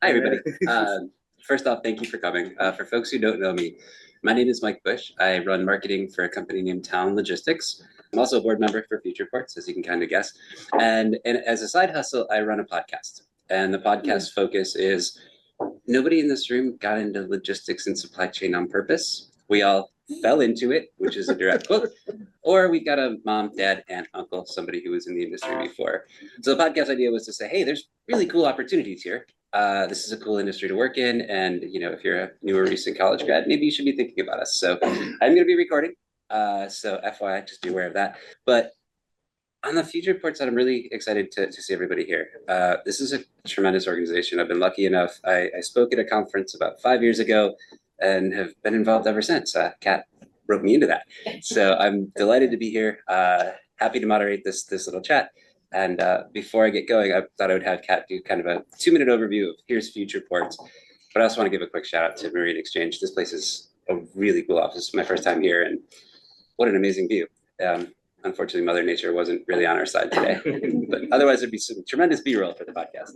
Hi, everybody. First off, thank you for coming. For folks who don't know me, my name is Mike Bush. I run marketing for a company named Town Logistics. I'm also a board member for Futureports, as you can kind of guess. And as a side hustle, I run a podcast. And the podcast focus is nobody in this room got into logistics and supply chain on purpose. We all fell into it, which is a direct quote, or we've got a mom, dad, aunt, uncle, somebody who was in the industry before. So the podcast idea was to say, hey, there's really cool opportunities here. This is a cool industry to work in. And, you know, if you're a newer recent college grad, maybe you should be thinking about us. So I'm going to be recording. So FYI, just be aware of that. But on the Futureports side, I'm really excited to see everybody here. This is a tremendous organization. I've been lucky enough. I spoke at a conference about 5 years ago and have been involved ever since. Kat roped me into that. So I'm delighted to be here. Happy to moderate this little chat. And before I get going, I thought I would have Kat do kind of a 2-minute overview of here's Futureports. But I also want to give a quick shout out to Marine Exchange. This place is a really cool office. It's my first time here, and what an amazing view. Unfortunately, Mother Nature wasn't really on our side today, but otherwise there'd be some tremendous B-roll for the podcast.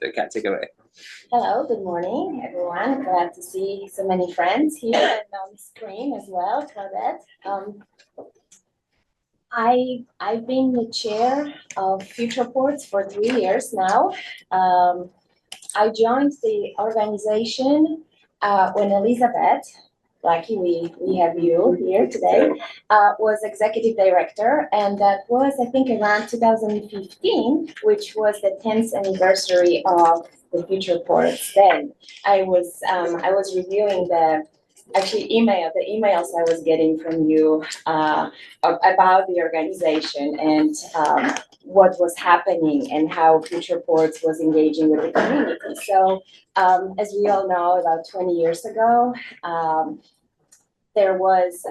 So Kat, take it away. Hello, good morning, everyone. Glad to see so many friends here and on the screen as well, Claudette. I've been the chair of Futureports for 3 years now. I joined the organization when Elizabeth, lucky we have you here today, was executive director, and that was, I think, around 2015, which was the 10th anniversary of the Futureports. Then I was reviewing the emails I was getting from you about the organization and what was happening and how Futureports was engaging with the community. So as we all know, about 20 years ago, there was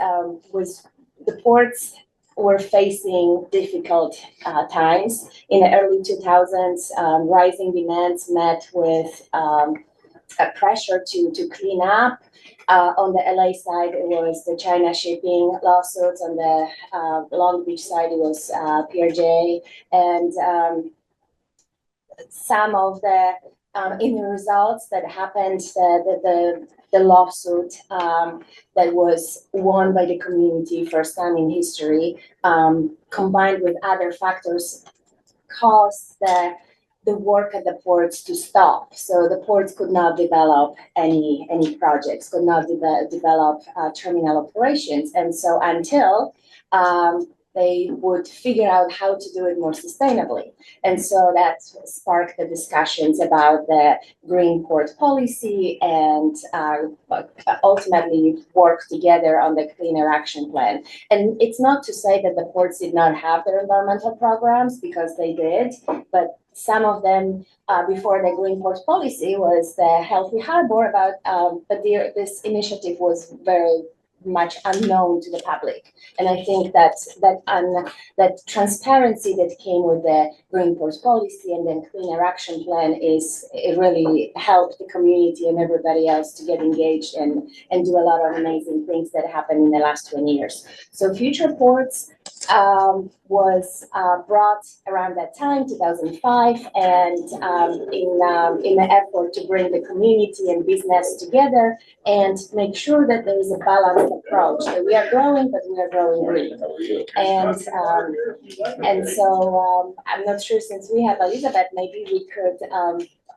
the ports were facing difficult times in the early 2000s. Rising demands met with a pressure to clean up. On the LA side, it was the China shipping lawsuits. On the Long Beach side, it was PRJ. And some of the in the results that happened, the lawsuit that was won by the community first time in history, combined with other factors, caused the work at the ports to stop. So the ports could not develop any projects, could not develop terminal operations. And so until they would figure out how to do it more sustainably. And so that sparked the discussions about the green port policy and ultimately work together on the Clean Air Action Plan. And it's not to say that the ports did not have their environmental programs, because they did, but some of them before the green port policy was the Healthy Harbor but this initiative was very much unknown to the public. And I think that transparency that came with the green port policy and then Clean Air Action Plan it really helped the community and everybody else to get engaged and do a lot of amazing things that happened in the last 20 years. So Futureports was brought around that time, 2005, and in an effort to bring the community and business together and make sure that there is a balanced approach. That we are growing, but we are growing green. And so I'm not sure, since we have Elizabeth, maybe we could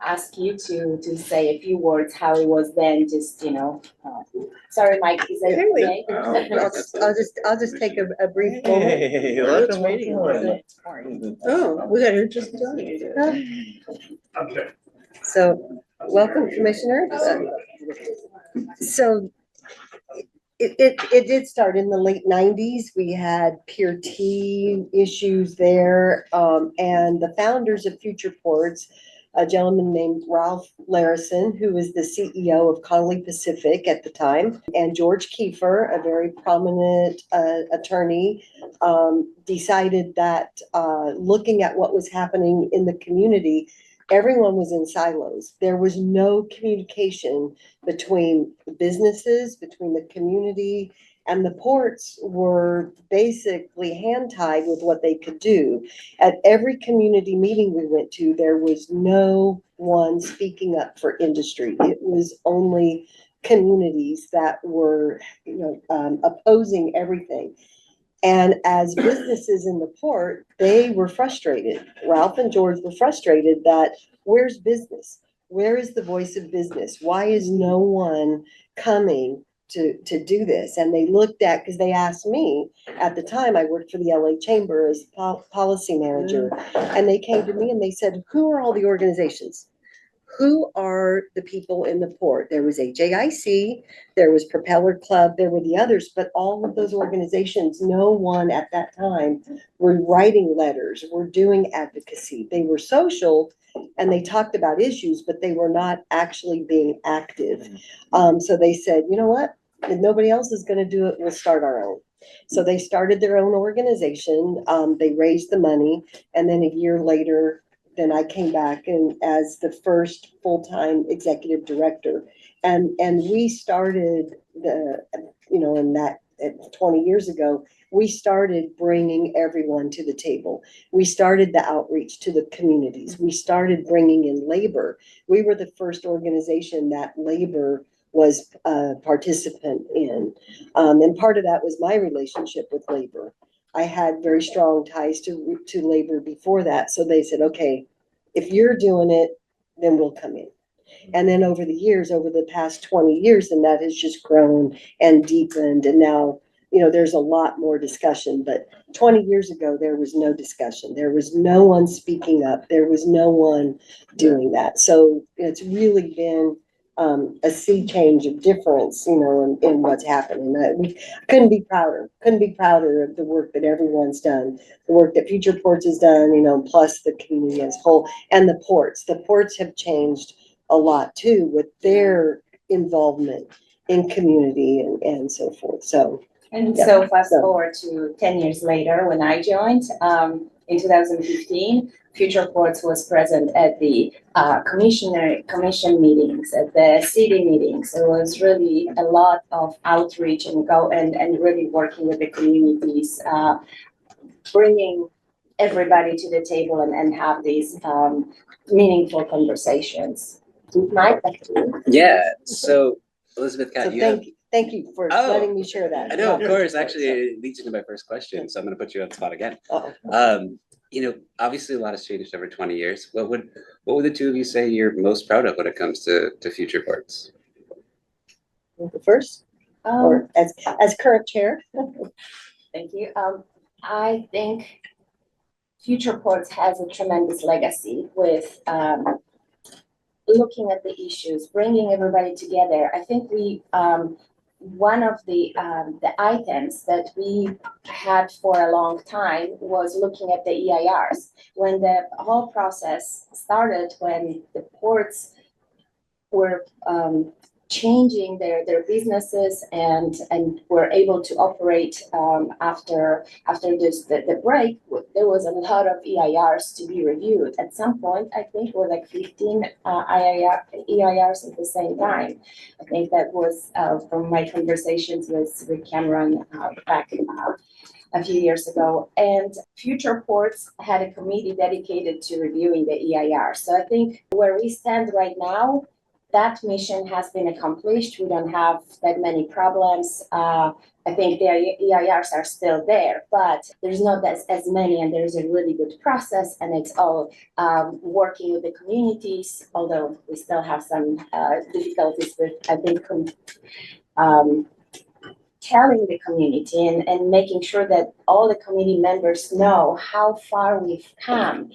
ask you to say a few words how it was then. Just sorry, Mike, is that okay? I'll just take a brief moment. Hey, welcome. Oh, we got her just joining. Okay. So, welcome, Commissioner. So it did start in the late 90s. We had Pier T issues there, and the founders of Futureports, a gentleman named Ralph Larison, who was the CEO of Connolly Pacific at the time, and George Kiefer, a very prominent attorney, decided that looking at what was happening in the community, everyone was in silos. There was no communication between the businesses, between the community, And the ports were basically hand-tied with what they could do. At every community meeting we went to, there was no one speaking up for industry. It was only communities that were, opposing everything. And as businesses in the port, they were frustrated. Ralph and George were frustrated that where's business? Where is the voice of business? Why is no one coming to do this? And they looked at, because they asked me at the time, I worked for the LA Chamber as policy manager, and they came to me and they said, who are all the organizations? Who are the people in the port? There was HAIC, there was Propeller Club, there were the others, but all of those organizations, no one at that time were writing letters, were doing advocacy. They were social and they talked about issues, but they were not actually being active. So they said, you know what? If nobody else is going to do it, we'll start our own. So they started their own organization. They raised the money, and then a year later, then I came back and as the first full-time executive director. And we started in that 20 years ago, we started bringing everyone to the table. We started the outreach to the communities. We started bringing in labor. We were the first organization that labor was a participant in. And part of that was my relationship with labor. I had very strong ties to labor before that. So they said, okay, if you're doing it, then we'll come in. And then over the years, over the past 20 years, and that has just grown and deepened. And now, there's a lot more discussion, but 20 years ago, there was no discussion. There was no one speaking up. There was no one doing that. So it's really been a sea change of difference, in what's happening. We couldn't be prouder of the work that everyone's done, the work that Futureports has done, plus the community as a whole, and the ports. The ports have changed a lot too with their involvement in community and so forth. So, so fast forward to 10 years later when I joined, in 2015, Futureports was present at the commission meetings, at the city meetings. It was really a lot of outreach and really working with the communities, bringing everybody to the table and have these meaningful conversations. Mike, back to you. Yeah. So Elizabeth, thank you for letting me share that. I know, of course. Actually, it leads into my first question, so I'm going to put you on the spot again. Obviously a lot has changed over 20 years. What would the two of you say you're most proud of when it comes to Futureports? First, or as current chair? Thank you. I think Futureports has a tremendous legacy with looking at the issues, bringing everybody together. I think one of the items that we had for a long time was looking at the EIRs. When the whole process started, when the ports were changing their businesses and were able to operate after the break, there was a lot of EIRs to be reviewed. At some point, I think were like 15 EIRs at the same time. I think that was from my conversations with Cameron back a few years ago. And Futureports had a committee dedicated to reviewing the EIR. So I think where we stand right now, that mission has been accomplished. We don't have that many problems. I think the EIRs are still there, but there's not as many, and there's a really good process, and it's all working with the communities, although we still have some difficulties with, I think, telling the community and making sure that all the community members know how far we've come.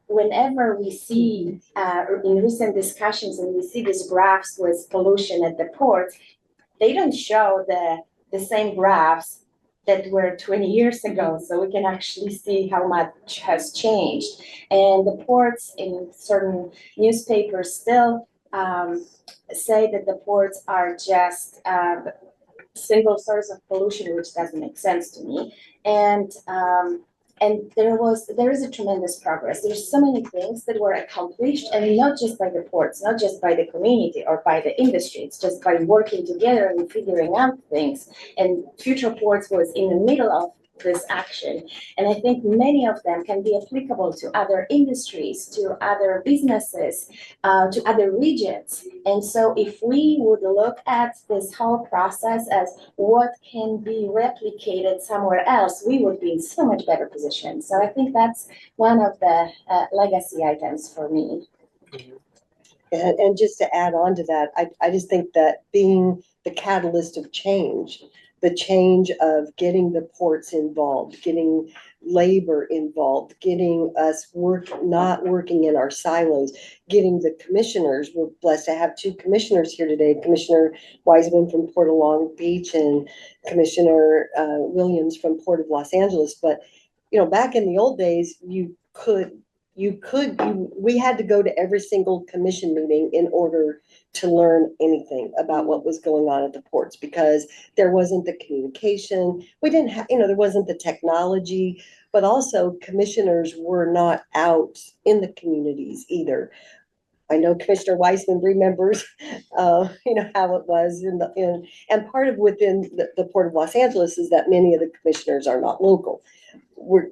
Whenever we see in recent discussions and we see these graphs with pollution at the ports, they don't show the same graphs that were 20 years ago, so we can actually see how much has changed. And the ports in certain newspapers still say that the ports are just single source of pollution, which doesn't make sense to me. And there is a tremendous progress. There's so many things that were accomplished, and not just by the ports, not just by the community or by the industry. It's just by working together and figuring out things. And Futureports was in the middle of this action. And I think many of them can be applicable to other industries, to other businesses, to other regions. And so if we would look at this whole process as what can be replicated somewhere else, we would be in so much better position. So I think that's one of the legacy items for me. And just to add on to that, I just think that being the catalyst of change, the change of getting the ports involved, getting labor involved, getting us not working in our silos, getting the commissioners. We're blessed to have two commissioners here today, Commissioner Wiseman from Port of Long Beach and Commissioner Williams from Port of Los Angeles. But, back in the old days, we had to go to every single commission meeting in order to learn anything about what was going on at the ports, because there wasn't the communication. We didn't have, there wasn't the technology, but also commissioners were not out in the communities either. I know Commissioner Weissman remembers, how it was and part of within the Port of Los Angeles is that many of the commissioners are not local. We're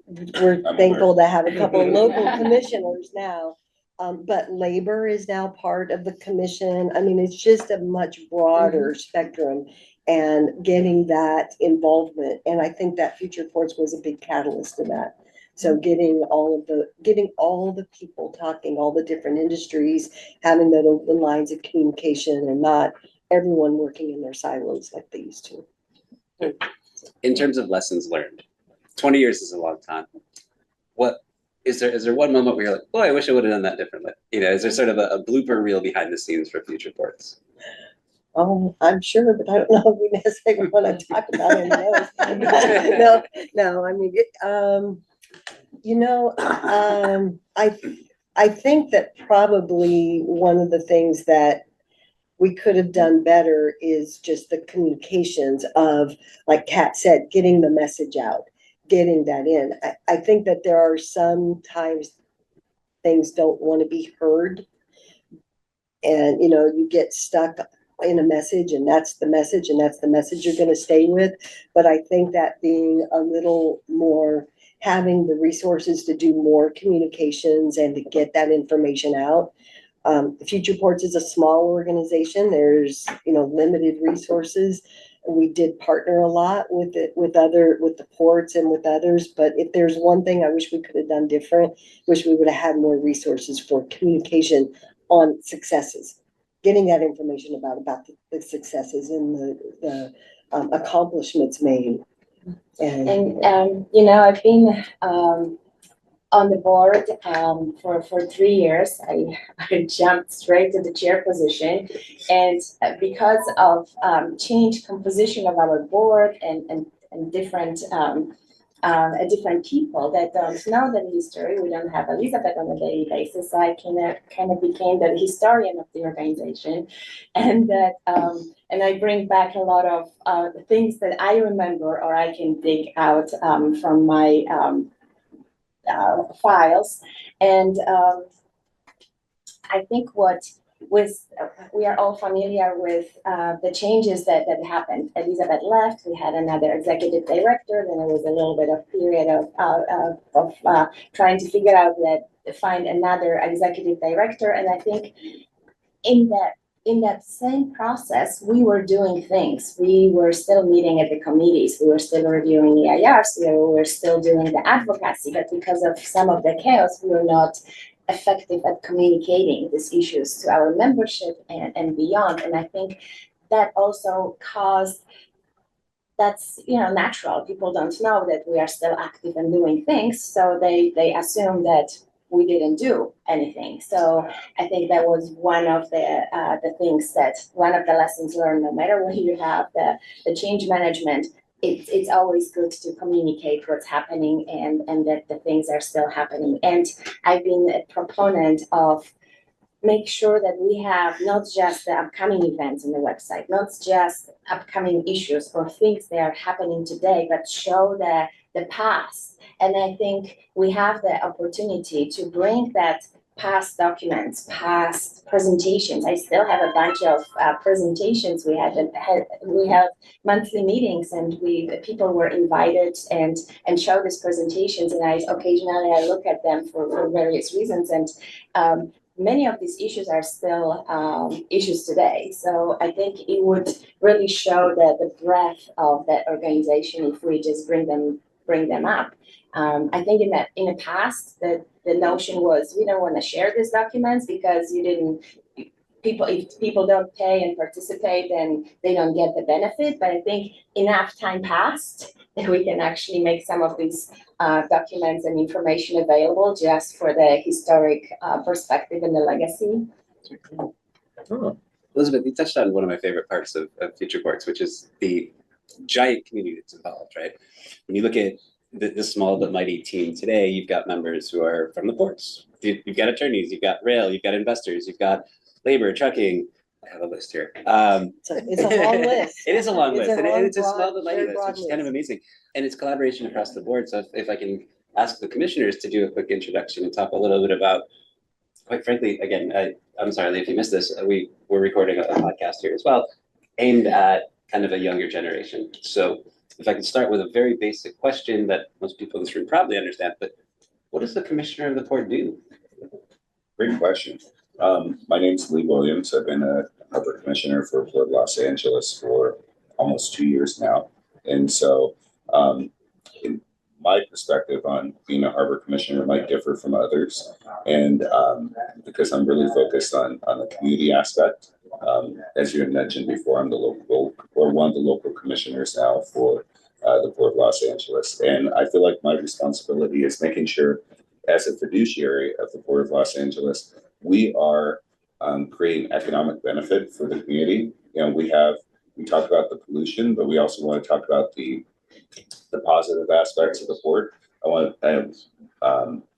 thankful to have a couple of local commissioners now. But labor is now part of the commission. I mean, it's just a much broader spectrum and getting that involvement. And I think that Futureports was a big catalyst to that. So getting all the people talking, all the different industries, having those open lines of communication and not everyone working in their silos like they used to. In terms of lessons learned, 20 years is a long time. What is there one moment where you're like, boy, I wish I would have done that differently? Is there sort of a blooper reel behind the scenes for Futureports? I'm sure, but I don't know if we necessarily want to talk about any of those. No, I mean, I think that probably one of the things that we could have done better is just the communications of, like Kat said, getting the message out, getting that in. I think that there are sometimes things don't want to be heard. And, you get stuck in a message and that's the message you're going to stay with. But I think that being a little more, having the resources to do more communications and to get that information out. Futureports is a small organization. There's, limited resources. We did partner a lot with the ports and with others. But if there's one thing I wish we could have done different, wish we would have had more resources for communication on successes, getting that information about the successes and the accomplishments made. And I've been on the board for 3 years. I jumped straight to the chair position, and because of changed composition of our board and different people that don't know the history. We don't have Elizabeth on a daily basis, so I kind of became the historian of the organization, and that and I bring back a lot of things that I remember or I can dig out from my files, and I think we are all familiar with the changes that happened. Elizabeth left. We had another executive director. Then there was a little bit of period of trying to figure out find another executive director. And I think in that same process, we were doing things. We were still meeting at the committees. We were still reviewing EIRs. We were still doing the advocacy. But because of some of the chaos, we were not effective at communicating these issues to our membership and beyond. And I think that also caused, that's natural. People don't know that we are still active and doing things, so they assume that we didn't do anything. So I think that was one of the things one of the lessons learned. No matter what you have, the change management, it's always good to communicate what's happening and that the things are still happening. And I've been a proponent of make sure that we have not just the upcoming events on the website, not just upcoming issues or things that are happening today, but show the the past. And I think we have the opportunity to bring that past documents, past presentations. I still have a bunch of presentations. We have monthly meetings, and people were invited and show these presentations. And I occasionally look at them for various reasons. And many of these issues are still issues today. So I think it would really show the breadth of that organization if we just bring them up. I think in the past, the notion was we don't want to share these documents because if people don't pay and participate, then they don't get the benefit. But I think enough time passed that we can actually make some of these documents and information available just for the historic perspective and the legacy. Oh. Elizabeth, you touched on one of my favorite parts of Futureports, which is the giant community that's involved, right? When you look at the small but mighty team today, you've got members who are from the ports. You've got attorneys, you've got rail, you've got investors, you've got labor, trucking. I have a list here. It's a long list. It is a long list, and it's a broad, small but mighty very list, broad which is kind of list. amazing. And it's collaboration across the board. So if I can ask the commissioners to do a quick introduction and talk a little bit about, quite frankly, again, I'm sorry, Lee, if you missed this, we're recording a podcast here as well, aimed at kind of a younger generation. So if I can start with a very basic question that most people in this room probably understand, but what does the commissioner of the port do? Great question. My name's Lee Williams. I've been a harbor commissioner for Port of Los Angeles for almost 2 years now. And so in my perspective on being a harbor commissioner might differ from others. And because I'm really focused on the community aspect. As you had mentioned before, I'm one of the local commissioners now for the Port of Los Angeles. And I feel like my responsibility is making sure, as a fiduciary of the Port of Los Angeles, we are creating economic benefit for the community. You know, we talk about the pollution, but we also want to talk about the positive aspects of the port.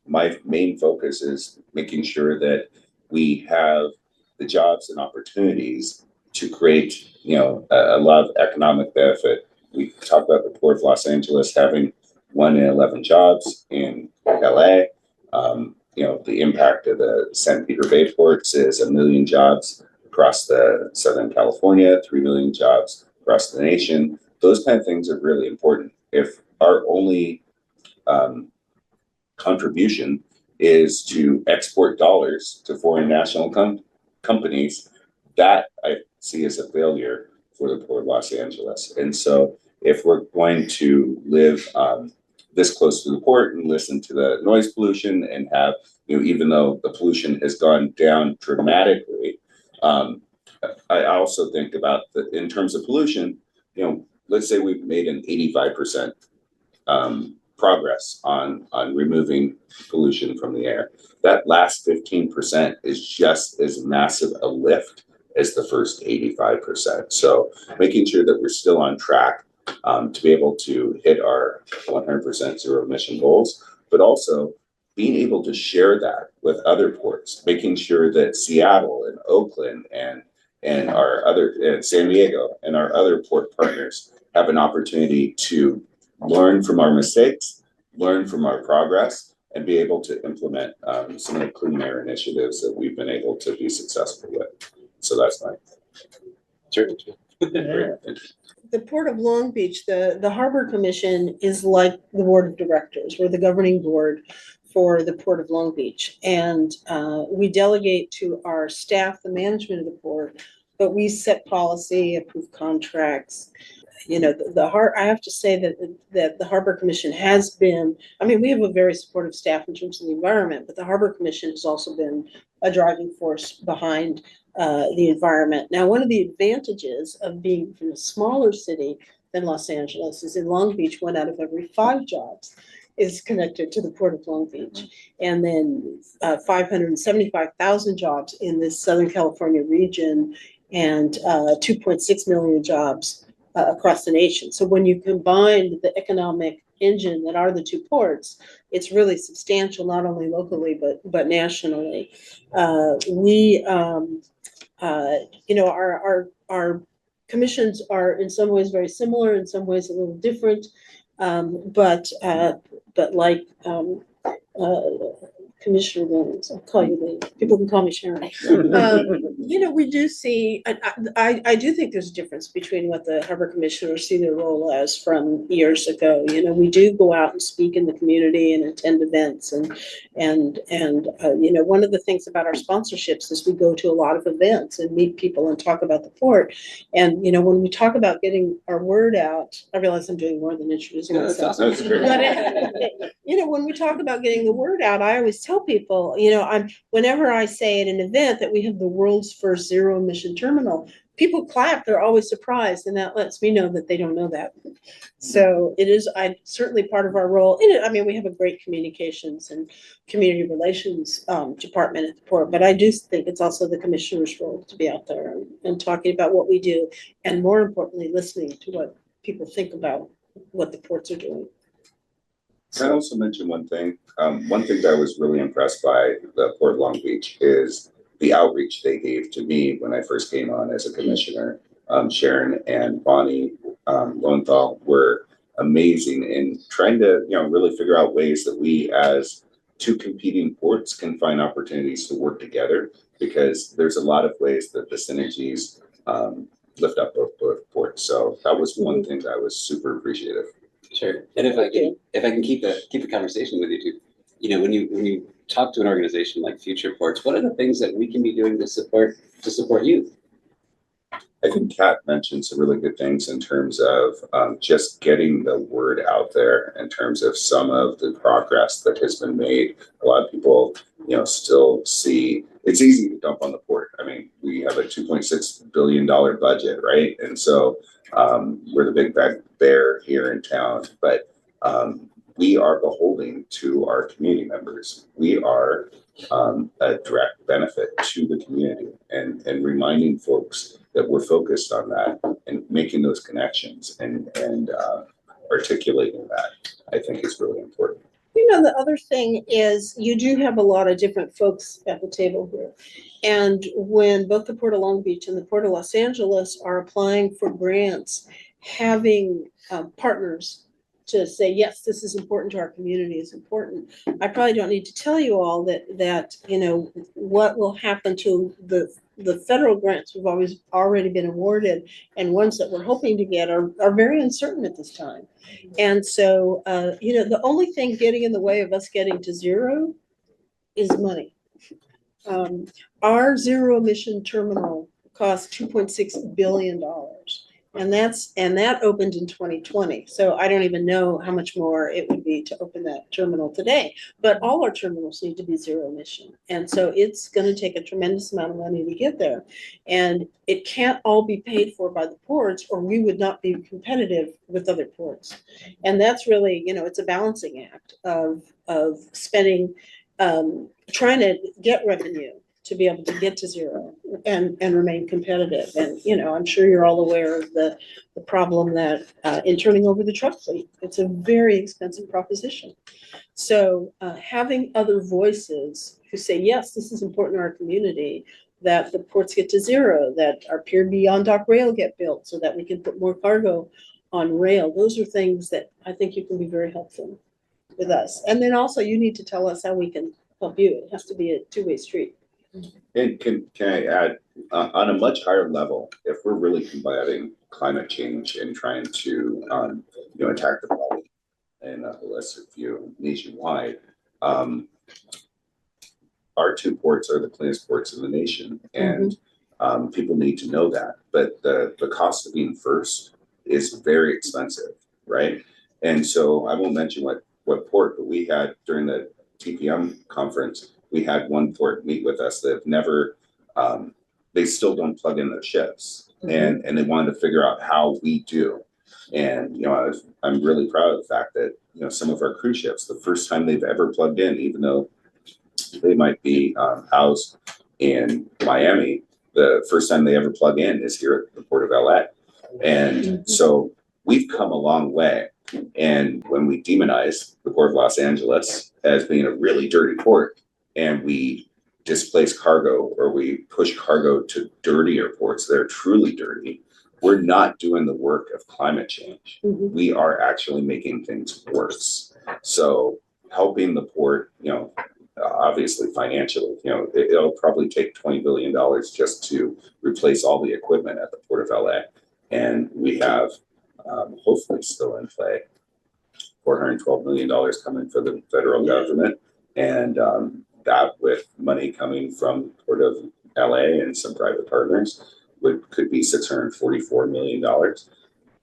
My main focus is making sure that we have the jobs and opportunities to create, a lot of economic benefit. We talk about the Port of Los Angeles having 1 in 11 jobs in LA. The impact of the San Pedro Bay ports is 1 million jobs across the Southern California, 3 million jobs across the nation. Those kind of things are really important. If our only contribution is to export dollars to foreign national companies, that I see as a failure for the Port of Los Angeles. And so if we're going to live this close to the port and listen to the noise pollution and have, even though the pollution has gone down dramatically, I also think about that in terms of pollution, let's say we've made an 85% progress on removing pollution from the air. That last 15% is just as massive a lift as the first 85%. So making sure that we're still on track to be able to hit our 100% zero emission goals, but also being able to share that with other ports, making sure that Seattle and Oakland and our other San Diego and our other port partners have an opportunity to learn from our mistakes, learn from our progress, and be able to implement some of the clean air initiatives that we've been able to be successful with. So that's my The Port of Long Beach, the Harbor Commission is like the board of directors. We're the governing board for the Port of Long Beach. And we delegate to our staff the management of the port, but we set policy, approve contracts. I have to say that the Harbor Commission has been, we have a very supportive staff in terms of the environment, but the Harbor Commission has also been a driving force behind the environment. Now, one of the advantages of being from a smaller city than Los Angeles is in Long Beach, 1 out of every 5 jobs is connected to the Port of Long Beach. And then 575,000 jobs in this Southern California region and 2.6 million jobs across the nation. So when you combine the economic engine that are the 2 ports, it's really substantial, not only locally, but nationally. Our commissions are in some ways very similar, in some ways a little different. But like, Commissioner Williams, I'll call you Lee. People can call me Sharon. We do see, I do think there's a difference between what the harbor commissioners see their role as from years ago. We do go out and speak in the community and attend events and one of the things about our sponsorships is we go to a lot of events and meet people and talk about the port. And, when we talk about getting our word out, I realize I'm doing more than introducing myself. That's great. But, when we talk about getting the word out, I always tell people, whenever I say at an event that we have the world's first zero emission terminal, people clap. They're always surprised, and that lets me know that they don't know that. So it is certainly part of our role in it. I mean, we have a great communications and community relations department at the port, but I do think it's also the commissioner's role to be out there and talking about what we do, and more importantly, listening to what people think about what the ports are doing. Can I also mention one thing? One thing that I was really impressed by the Port of Long Beach is the outreach they gave to me when I first came on as a commissioner. Sharon and Bonnie Lowenthal were amazing in trying to, really figure out ways that we as two competing ports can find opportunities to work together, because there's a lot of ways that the synergies lift up both ports. So that was one thing that I was super appreciative. Sure. And if I can keep a conversation with you too, when you talk to an organization like Futureports, what are the things that we can be doing to support youth? I think Kat mentioned some really good things in terms of just getting the word out there in terms of some of the progress that has been made. A lot of people, still see it's easy to dump on the port. I mean, we have a $2.6 billion budget, right? And so we're the big bad bear here in town, but we are beholden to our community members. We are a direct benefit to the community, and reminding folks that we're focused on that and making those connections and articulating that, I think, is really important. The other thing is you do have a lot of different folks at the table here. And when both the Port of Long Beach and the Port of Los Angeles are applying for grants, having partners to say, yes, this is important to our community is important. I probably don't need to tell you all that what will happen to the federal grants we've already been awarded, and ones that we're hoping to get are very uncertain at this time. And so, the only thing getting in the way of us getting to zero is money. Our zero emission terminal cost $2.6 billion. And that opened in 2020. So I don't even know how much more it would be to open that terminal today. But all our terminals need to be zero emission. And so it's going to take a tremendous amount of money to get there. And it can't all be paid for by the ports, or we would not be competitive with other ports. And that's really, it's a balancing act of spending, trying to get revenue to be able to get to zero and remain competitive. And, I'm sure you're all aware of the problem that in turning over the truck fleet, it's a very expensive proposition. So having other voices who say, yes, this is important to our community, that the ports get to zero, that our Pier B on dock rail get built so that we can put more cargo on rail. Those are things that I think you can be very helpful with us. And then also you need to tell us how we can help you. It has to be a two-way street. And can I add, on a much higher level, if we're really combating climate change and trying to, attack the problem in a holistic view nationwide, our two ports are the cleanest ports in the nation, and people need to know that. But the cost of being first is very expensive, right? And so I won't mention what port, but we had during the TPM conference, we had one port meet with us that have never, they still don't plug in their ships, and they wanted to figure out how we do. And, I'm really proud of the fact that, some of our cruise ships, the first time they've ever plugged in, even though they might be housed in Miami, the first time they ever plug in is here at the Port of LA. And so we've come a long way. And when we demonize the Port of Los Angeles as being a really dirty port, and we displace cargo, or we push cargo to dirtier ports that are truly dirty, we're not doing the work of climate change. Mhm. We are actually making things worse. So helping the port, obviously financially, it'll probably take $20 billion just to replace all the equipment at the Port of LA. And we have hopefully still in play $412 million coming for the federal government. And that with money coming from Port of LA and some private partners could be $644 million.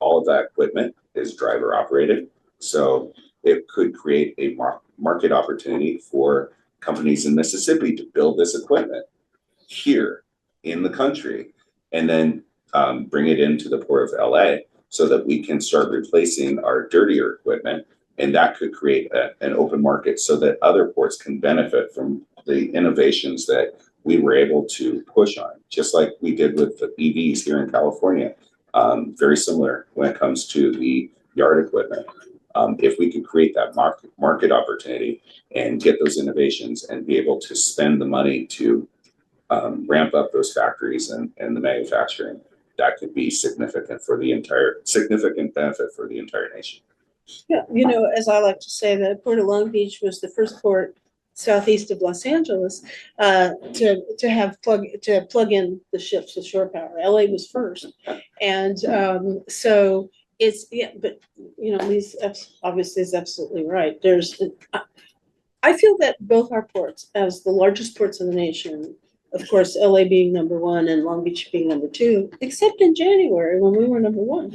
All of that equipment is driver operated. So it could create a market opportunity for companies in Mississippi to build this equipment here in the country and then bring it into the Port of LA so that we can start replacing our dirtier equipment. And that could create an open market so that other ports can benefit from the innovations that we were able to push on, just like we did with the EVs here in California. Very similar when it comes to the yard equipment. If we could create that market opportunity and get those innovations and be able to spend the money to ramp up those factories and the manufacturing, that could be significant benefit for the entire nation. Yeah, as I like to say, the Port of Long Beach was the first port southeast of Los Angeles to plug in the ships with shore power. LA was first, and so it's but Lee's obviously is absolutely right. I feel that both our ports, as the largest ports in the nation, of course, LA being number one and Long Beach being number two, except in January when we were number one.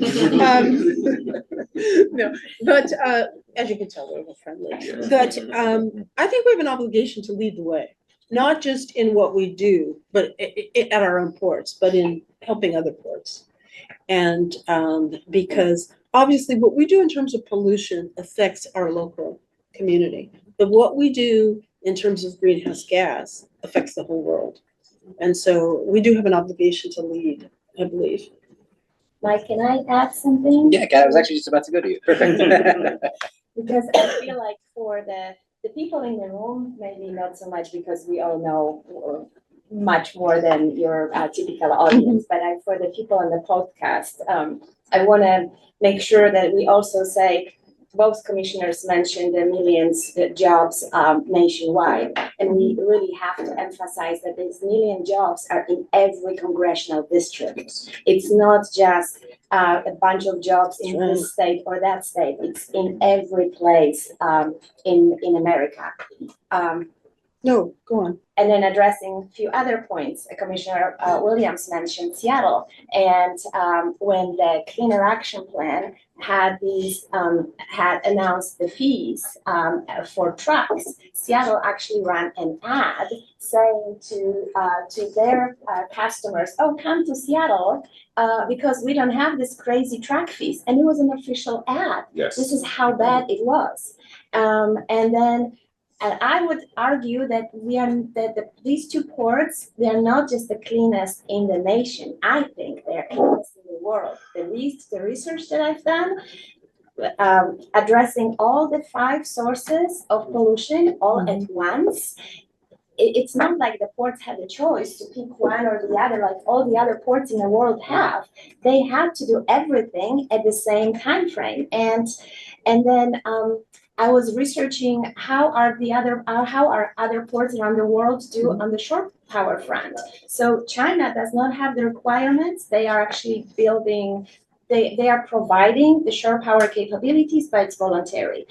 No, but as you can tell, we're friendly. But I think we have an obligation to lead the way, not just in what we do, but at our own ports, but in helping other ports. And because obviously what we do in terms of pollution affects our local community, but what we do in terms of greenhouse gas affects the whole world. And so we do have an obligation to lead, I believe. Mike, can I add something? Yeah, Kat, I was actually just about to go to you. Perfect. Because I feel like for the people in the room, maybe not so much because we all know much more than your typical audience, but for the people on the podcast, I want to make sure that we also say, both commissioners mentioned the millions of jobs nationwide, and we really have to emphasize that these million jobs are in every congressional district. It's not just a bunch of jobs in this state or that state. It's in every place in America. No, go on. And then addressing a few other points, Commissioner Williams mentioned Seattle, and when the Clean Air Action Plan had announced the fees for trucks, Seattle actually ran an ad saying to their customers, "Oh, come to Seattle because we don't have this crazy truck fees," and it was an official ad. Yes. This is how bad it was, And I would argue that these two ports, they are not just the cleanest in the nation. I think they're cleanest in the world. The research that I've done, addressing all the 5 sources of pollution all at once, it's not like the ports had a choice to pick one or the other, like all the other ports in the world have. They had to do everything at the same time frame, and then. I was researching how are other ports around the world do on the shore power front. So China does not have the requirements. They are actually building, they are providing the shore power capabilities, but it's voluntary.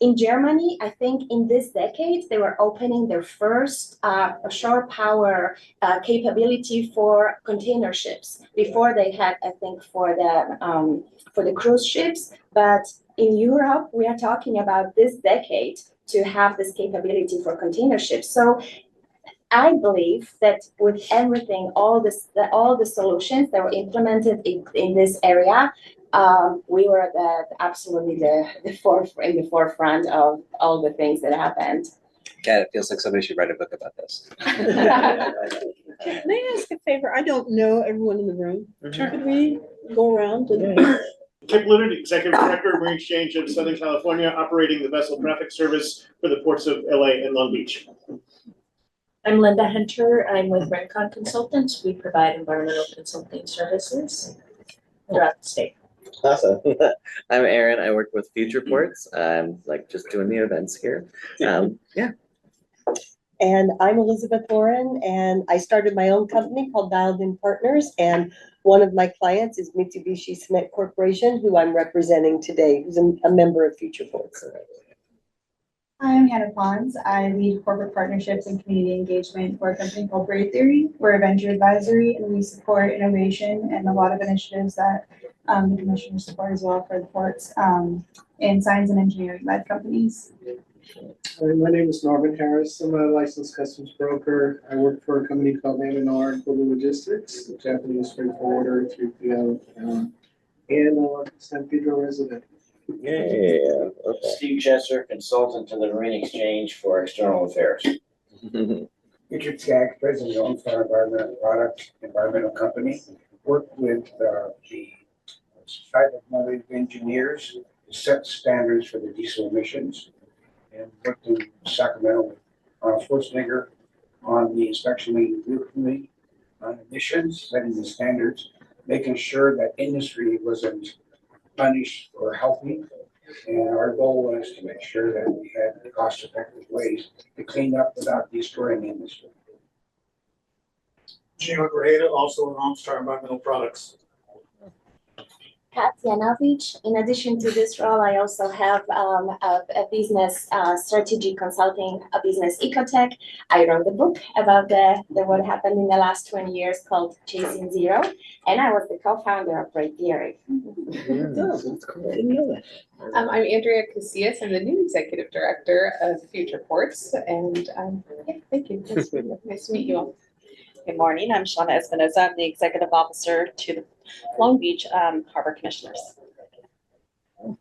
In Germany, I think in this decade, they were opening their first shore power capability for container ships. Before they had, I think, for the cruise ships, but in Europe, we are talking about this decade to have this capability for container ships. So I believe that with everything, all the solutions that were implemented in this area, we were absolutely in the forefront of all the things that happened. Kat, it feels like somebody should write a book about this. Can I ask a favor? I don't know everyone in the room. Sure. Could we go around and? Kip Leonard, Executive Director, Marine Exchange of Southern California, operating the vessel traffic service for the ports of LA and Long Beach. I'm Linda Hunter. I'm with Rencon Consultants. We provide environmental consulting services throughout the state. Awesome. I'm Aaron. I work with Futureports. I'm like just doing the events here. Yeah. And I'm Elizabeth Warren, and I started my own company called Dialed In Partners. And one of my clients is Mitsubishi Cement Corporation, who I'm representing today, who's a member of Futureports. I'm Hannah Pons. I lead corporate partnerships and community engagement for a company called Brave Theory. We're a venture advisory and we support innovation and a lot of initiatives that the commissioners support as well for the ports in science and engineering led companies. Hi, my name is Norman Harris. I'm a licensed customs broker. I work for a company called M&R Global Logistics, a Japanese freight forwarder, 3PL, and San Pedro resident. Yeah. Okay. Steve Chester, consultant to the Marine Exchange for External Affairs. Richard Skaggs, president of Lone Star Environmental Company, worked with the Society of Marine Engineers to set standards for the diesel emissions, and worked in Sacramento with Arnold Schwarzenegger on the inspection committee on emissions, setting the standards, making sure that industry wasn't punished or healthy. And our goal was to make sure that we had cost-effective ways to clean up without destroying the industry. Gino Grajeda, also in Lone Star Environmental Products. Pat Yanovich. In addition to this role, I also have a business strategy consulting, a business ecotech. I wrote a book about what happened in the last 20 years called Chasing Zero, and I was the co-founder of Brave Theory. That's cool. I didn't know that. I'm Andrea Casillas. I'm the new executive director of Futureports, and yeah, thank you. Nice to meet you all. Good morning. I'm Shauna Espinoza. I'm the executive officer to the Long Beach Harbor Commissioners. And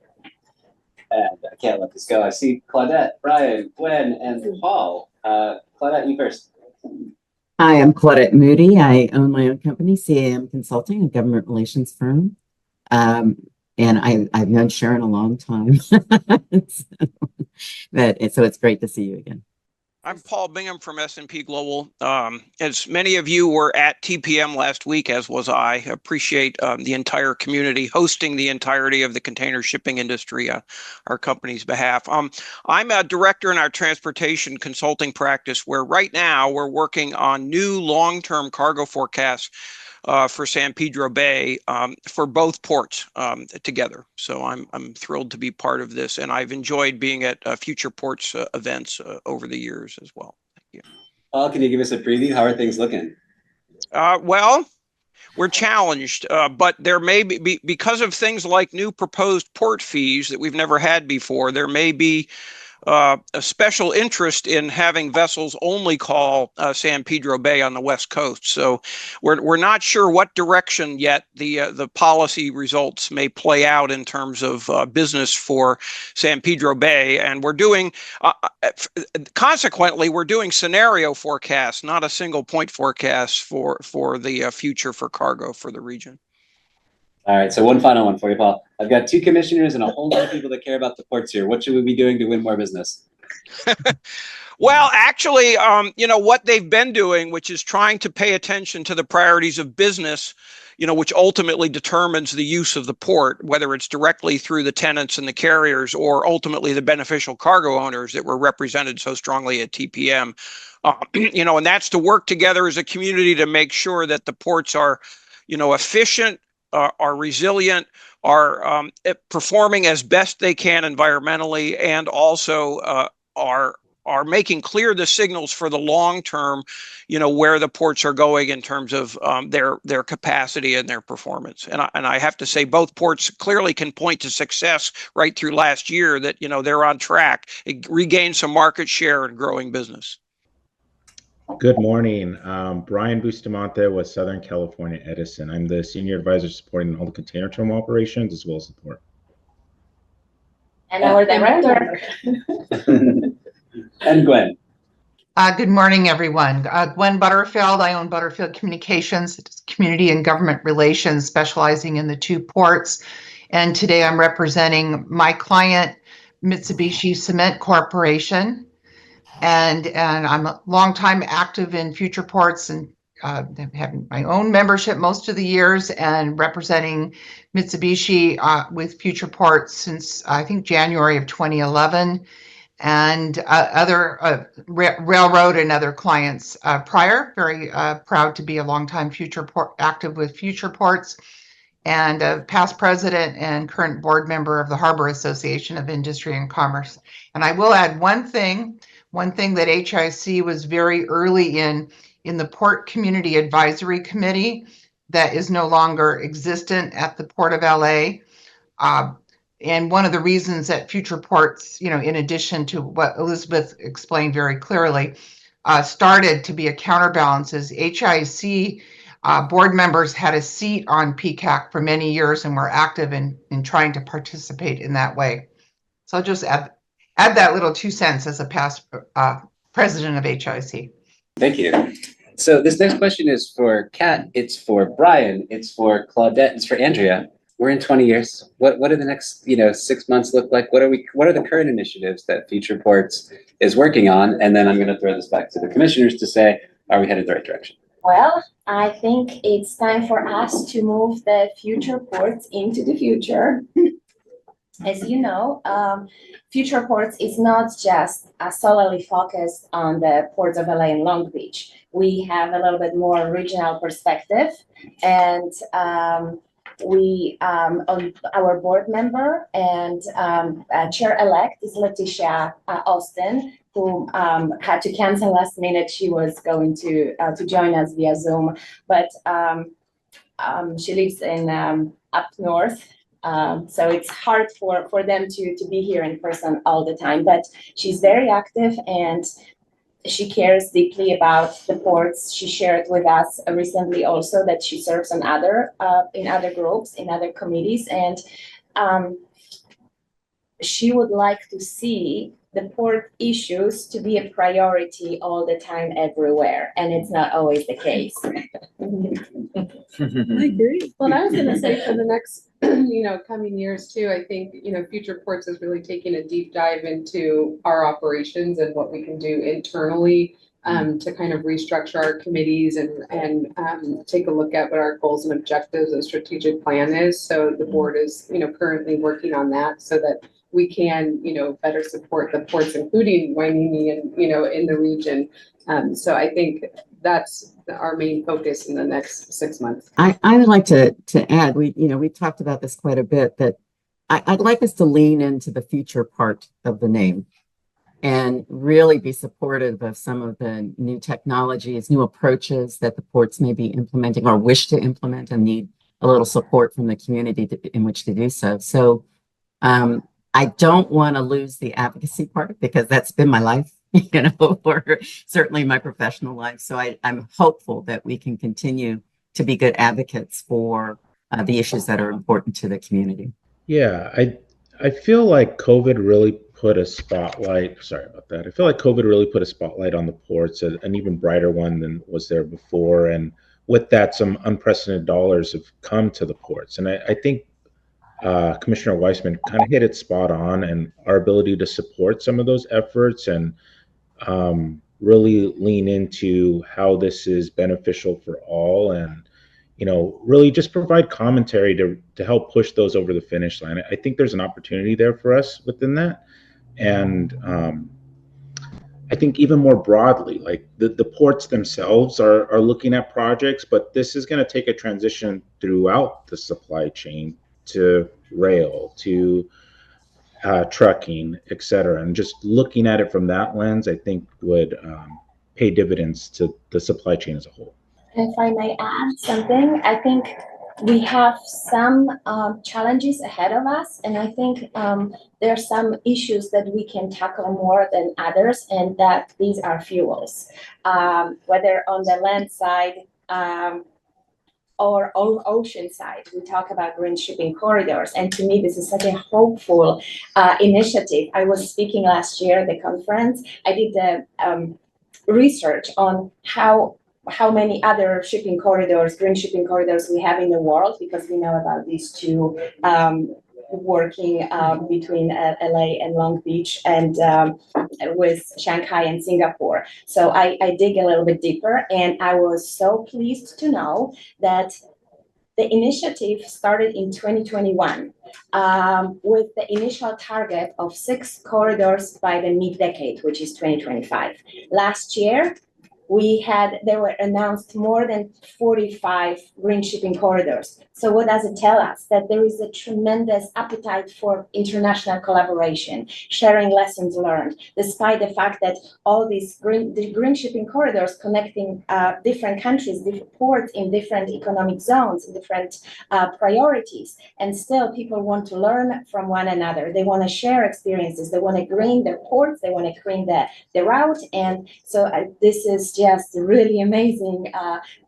I can't let this go. I see Claudette, Brian, Gwen, and Paul. Claudette, you first. Hi, I'm Claudette Moody. I own my own company, CAM Consulting, a government relations firm. And I've known Sharon a long time. So it's great to see you again. I'm Paul Bingham from S&P Global. As many of you were at TPM last week, as was I, appreciate the entire community hosting the entirety of the container shipping industry, our company's behalf. I'm a director in our transportation consulting practice, where right now we're working on new long-term cargo forecasts for San Pedro Bay for both ports together. So I'm thrilled to be part of this, and I've enjoyed being at Futureports events over the years as well. Thank you. Paul, can you give us a preview? How are things looking? Well, we're challenged, but there may be, because of things like new proposed port fees that we've never had before, there may be a special interest in having vessels only call San Pedro Bay on the West Coast. So we're not sure what direction yet the policy results may play out in terms of business for San Pedro Bay. And we're doing, consequently, we're doing scenario forecasts, not a single point forecast for the future for cargo for the region. All right, so one final one for you, Paul. I've got two commissioners and a whole lot of people that care about the ports here. What should we be doing to win more business? Well, actually, what they've been doing, which is trying to pay attention to the priorities of business, which ultimately determines the use of the port, whether it's directly through the tenants and the carriers or ultimately the beneficial cargo owners that were represented so strongly at TPM. And that's to work together as a community to make sure that the ports are, efficient, are resilient, are performing as best they can environmentally, and also are making clear the signals for the long term, where the ports are going in terms of their capacity and their performance. And I have to say, both ports clearly can point to success right through last year that they're on track, regain some market share and growing business. Good morning. Brian Bustamante with Southern California Edison. I'm the senior advisor supporting all the container terminal operations as well as the port. And our director. And Gwen. Good morning, everyone. Gwen Butterfield. I own Butterfield Communications, community and government relations, specializing in the two ports. And today I'm representing my client, Mitsubishi Cement Corporation. And I'm a longtime active in Futureports and having my own membership most of the years and representing Mitsubishi with Futureports since I think January of 2011, and other railroad and other clients prior. Very proud to be a longtime active with Futureports, and a past president and current board member of the Harbor Association of Industry and Commerce. And I will add one thing that HIC was very early in the Port Community Advisory Committee that is no longer existent at the Port of LA. And one of the reasons that Futureports, in addition to what Elizabeth explained very clearly, started to be a counterbalance is HIC board members had a seat on PCAC for many years and were active in trying to participate in that way. So I'll just add that little 2 cents as a past president of HIC. Thank you. So this next question is for Kat, it's for Brian, it's for Claudette, it's for Andrea. We're in 20 years. What do the next 6 months look like? What are the current initiatives that Futureports is working on? And then I'm going to throw this back to the commissioners to say, are we headed the right direction? Well, I think it's time for us to move the Futureports into the future. As you know, Futureports is not just solely focused on the ports of LA and Long Beach. We have a little bit more regional perspective, and our board member and chair-elect is Leticia Austin, who had to cancel last minute. She was going to join us via Zoom, but she lives in up north. So it's hard for them to be here in person all the time, but she's very active and she cares deeply about the ports. She shared with us recently also that she serves on in other groups, in other committees, and she would like to see the port issues to be a priority all the time everywhere, and it's not always the case. I agree. Well, and I was going to say for the next, coming years too, I think, Futureports is really taking a deep dive into our operations and what we can do internally to kind of restructure our committees and take a look at what our goals and objectives and strategic plan is. So the board is, currently working on that so that we can, better support the ports, including Waimea and, in the region. So I think that's our main focus in the next 6 months. I would like to add, we talked about this quite a bit, that I'd like us to lean into the future part of the name and really be supportive of some of the new technologies, new approaches that the ports may be implementing or wish to implement and need a little support from the community in which to do so. So I don't want to lose the advocacy part because that's been my life, for certainly my professional life. So I'm hopeful that we can continue to be good advocates for the issues that are important to the community. Yeah, I feel like COVID really put a spotlight, sorry about that. I feel like COVID really put a spotlight on the ports, an even brighter one than was there before. And with that, some unprecedented dollars have come to the ports. And I think Commissioner Weissman kind of hit it spot on, and our ability to support some of those efforts and really lean into how this is beneficial for all, and really just provide commentary to help push those over the finish line. I think there's an opportunity there for us within that, and I think even more broadly, like the ports themselves are looking at projects, but this is going to take a transition throughout the supply chain to rail, to trucking, et cetera. And just looking at it from that lens, I think would pay dividends to the supply chain as a whole. If I may add something, I think we have some challenges ahead of us, and I think there are some issues that we can tackle more than others, and that these are fuels, whether on the land side or on ocean side. We talk about green shipping corridors, and to me this is such a hopeful initiative. I was speaking last year at the conference. I did the research on how many other shipping corridors, green shipping corridors we have in the world, because we know about these two working between LA and Long Beach, and with Shanghai and Singapore. So I dig a little bit deeper, and I was so pleased to know that the initiative started in 2021 with the initial target of 6 corridors by the mid-decade, which is 2025. Last year, there were announced more than 45 green shipping corridors. So what does it tell us? That there is a tremendous appetite for international collaboration, sharing lessons learned, despite the fact that all these green shipping corridors connecting different countries, different ports in different economic zones, different priorities. And still people want to learn from one another. They want to share experiences. They want to green their ports. They want to green the route. And so this is just a really amazing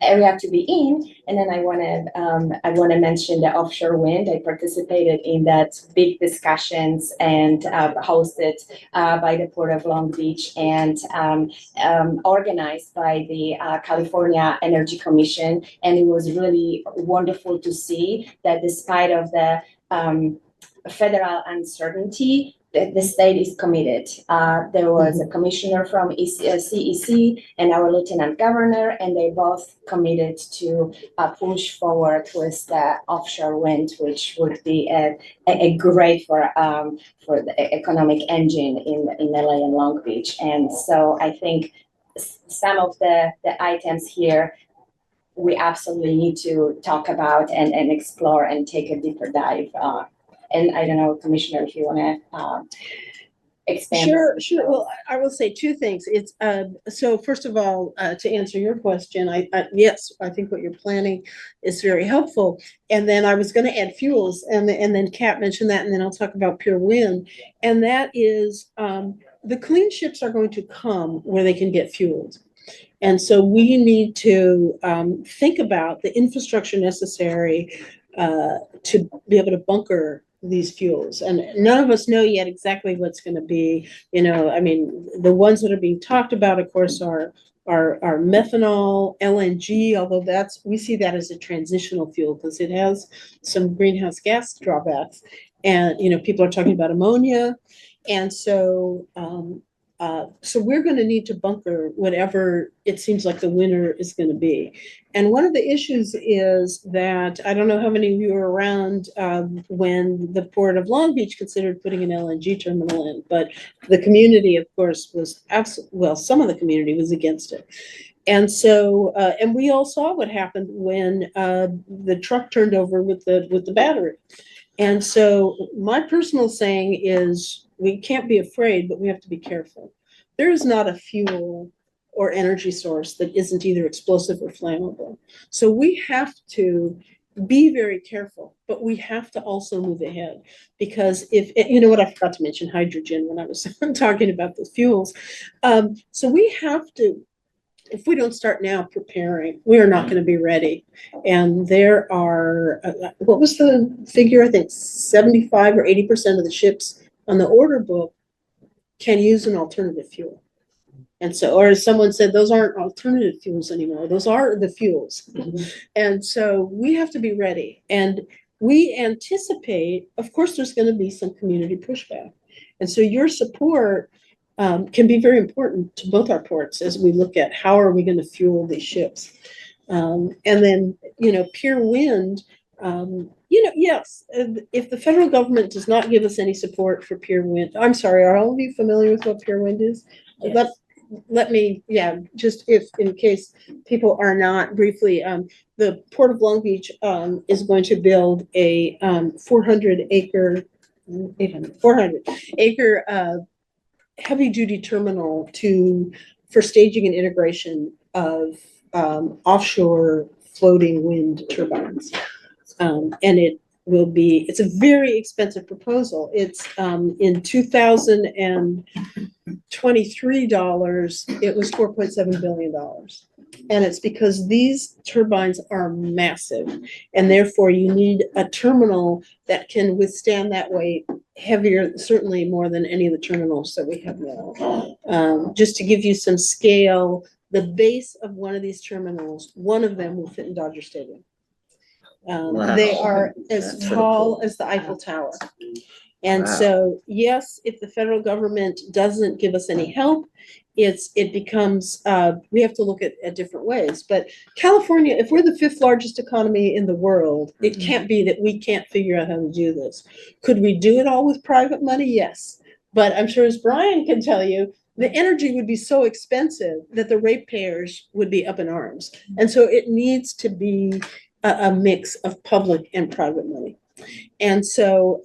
area to be in. And then I want to mention the offshore wind. I participated in that big discussions and hosted by the Port of Long Beach and organized by the California Energy Commission. And it was really wonderful to see that despite of the federal uncertainty, the state is committed. There was a commissioner from CEC and our lieutenant governor, and they both committed to push forward with the offshore wind, which would be a great for the economic engine in LA and Long Beach. And so I think some of the items here we absolutely need to talk about and explore and take a deeper dive. And I don't know, Commissioner, if you want to expand. Sure. Well, I will say two things. It's so first of all, to answer your question, yes, I think what you're planning is very helpful. And then I was going to add fuels, and then Kat mentioned that, and then I'll talk about pure wind. And that is the clean ships are going to come where they can get fueled. And so we need to think about the infrastructure necessary to be able to bunker these fuels. And none of us know yet exactly what's going to be, I mean, the ones that are being talked about, of course, are methanol, LNG, although we see that as a transitional fuel because it has some greenhouse gas drawbacks. And, people are talking about ammonia. And so, so we're going to need to bunker whatever it seems like the winner is going to be. And one of the issues is that, I don't know how many of you were around when the Port of Long Beach considered putting an LNG terminal in, but the community, of course, was some of the community was against it. And so, and we all saw what happened when the truck turned over with the battery. And so my personal saying is, we can't be afraid, but we have to be careful. There is not a fuel or energy source that isn't either explosive or flammable. So we have to be very careful, but we have to also move ahead, because if, what I forgot to mention, hydrogen when I was talking about the fuels. So we have to, if we don't start now preparing, we are not going to be ready. And there are, what was the figure? I think 75 or 80% of the ships on the order book can use an alternative fuel. And so, or as someone said, those aren't alternative fuels anymore. Those are the fuels. And so we have to be ready. And we anticipate, of course, there's going to be some community pushback. And so your support can be very important to both our ports as we look at how are we going to fuel these ships. And then, pure wind, yes, if the federal government does not give us any support for pure wind, I'm sorry, are all of you familiar with what pure wind is? Yes. Let me, just if in case people are not, briefly, the Port of Long Beach is going to build a 400 acre heavy duty terminal for staging and integration of offshore floating wind turbines. And it's a very expensive proposal. It's in 2023 dollars, it was $4.7 billion. And it's because these turbines are massive, and therefore you need a terminal that can withstand that weight, heavier, certainly more than any of the terminals that we have now. Just to give you some scale, the base of one of these terminals, one of them will fit in Dodger Stadium. Wow. They are as tall as the Eiffel Tower. And Wow. so, yes, if the federal government doesn't give us any help, it becomes, we have to look at different ways. But California, if we're the 5th largest economy in the world, it can't be that we can't figure out how to do this. Could we do it all with private money? Yes. But I'm sure, as Brian can tell you, the energy would be so expensive that the ratepayers would be up in arms. And so it needs to be a mix of public and private money. And so,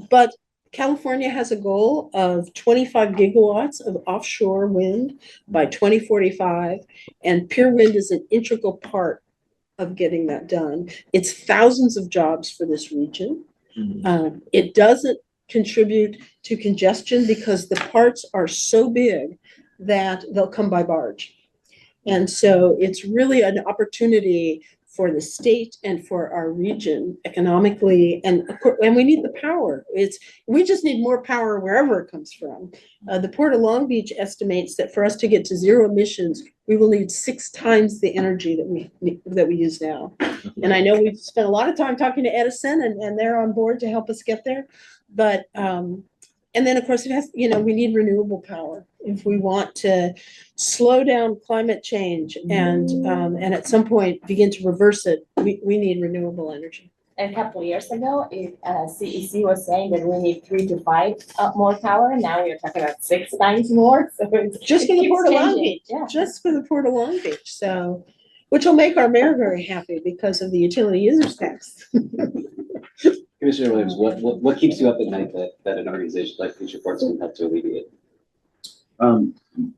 but California has a goal of 25 gigawatts of offshore wind by 2045, and pure wind is an integral part of getting that done. It's thousands of jobs for this region. It doesn't contribute to congestion because the parts are so big that they'll come by barge. And so it's really an opportunity for the state and for our region economically, and we need the power. We just need more power wherever it comes from. The Port of Long Beach estimates that for us to get to zero emissions, we will need 6 times the energy that we use now. And I know we've spent a lot of time talking to Edison, and they're on board to help us get there. But and then, of course, it has, we need renewable power if we want to slow down climate change and at some point begin to reverse it. We need renewable energy. A couple of years ago, CEC was saying that we need 3 to 5 more power. Now we're talking about 6 times more. So just for the Port of Long Beach, just for the Port of Long Beach. So, which will make our mayor very happy because of the utility users tax. Commissioner Williams, what keeps you up at night that an organization like Futureports can help to alleviate?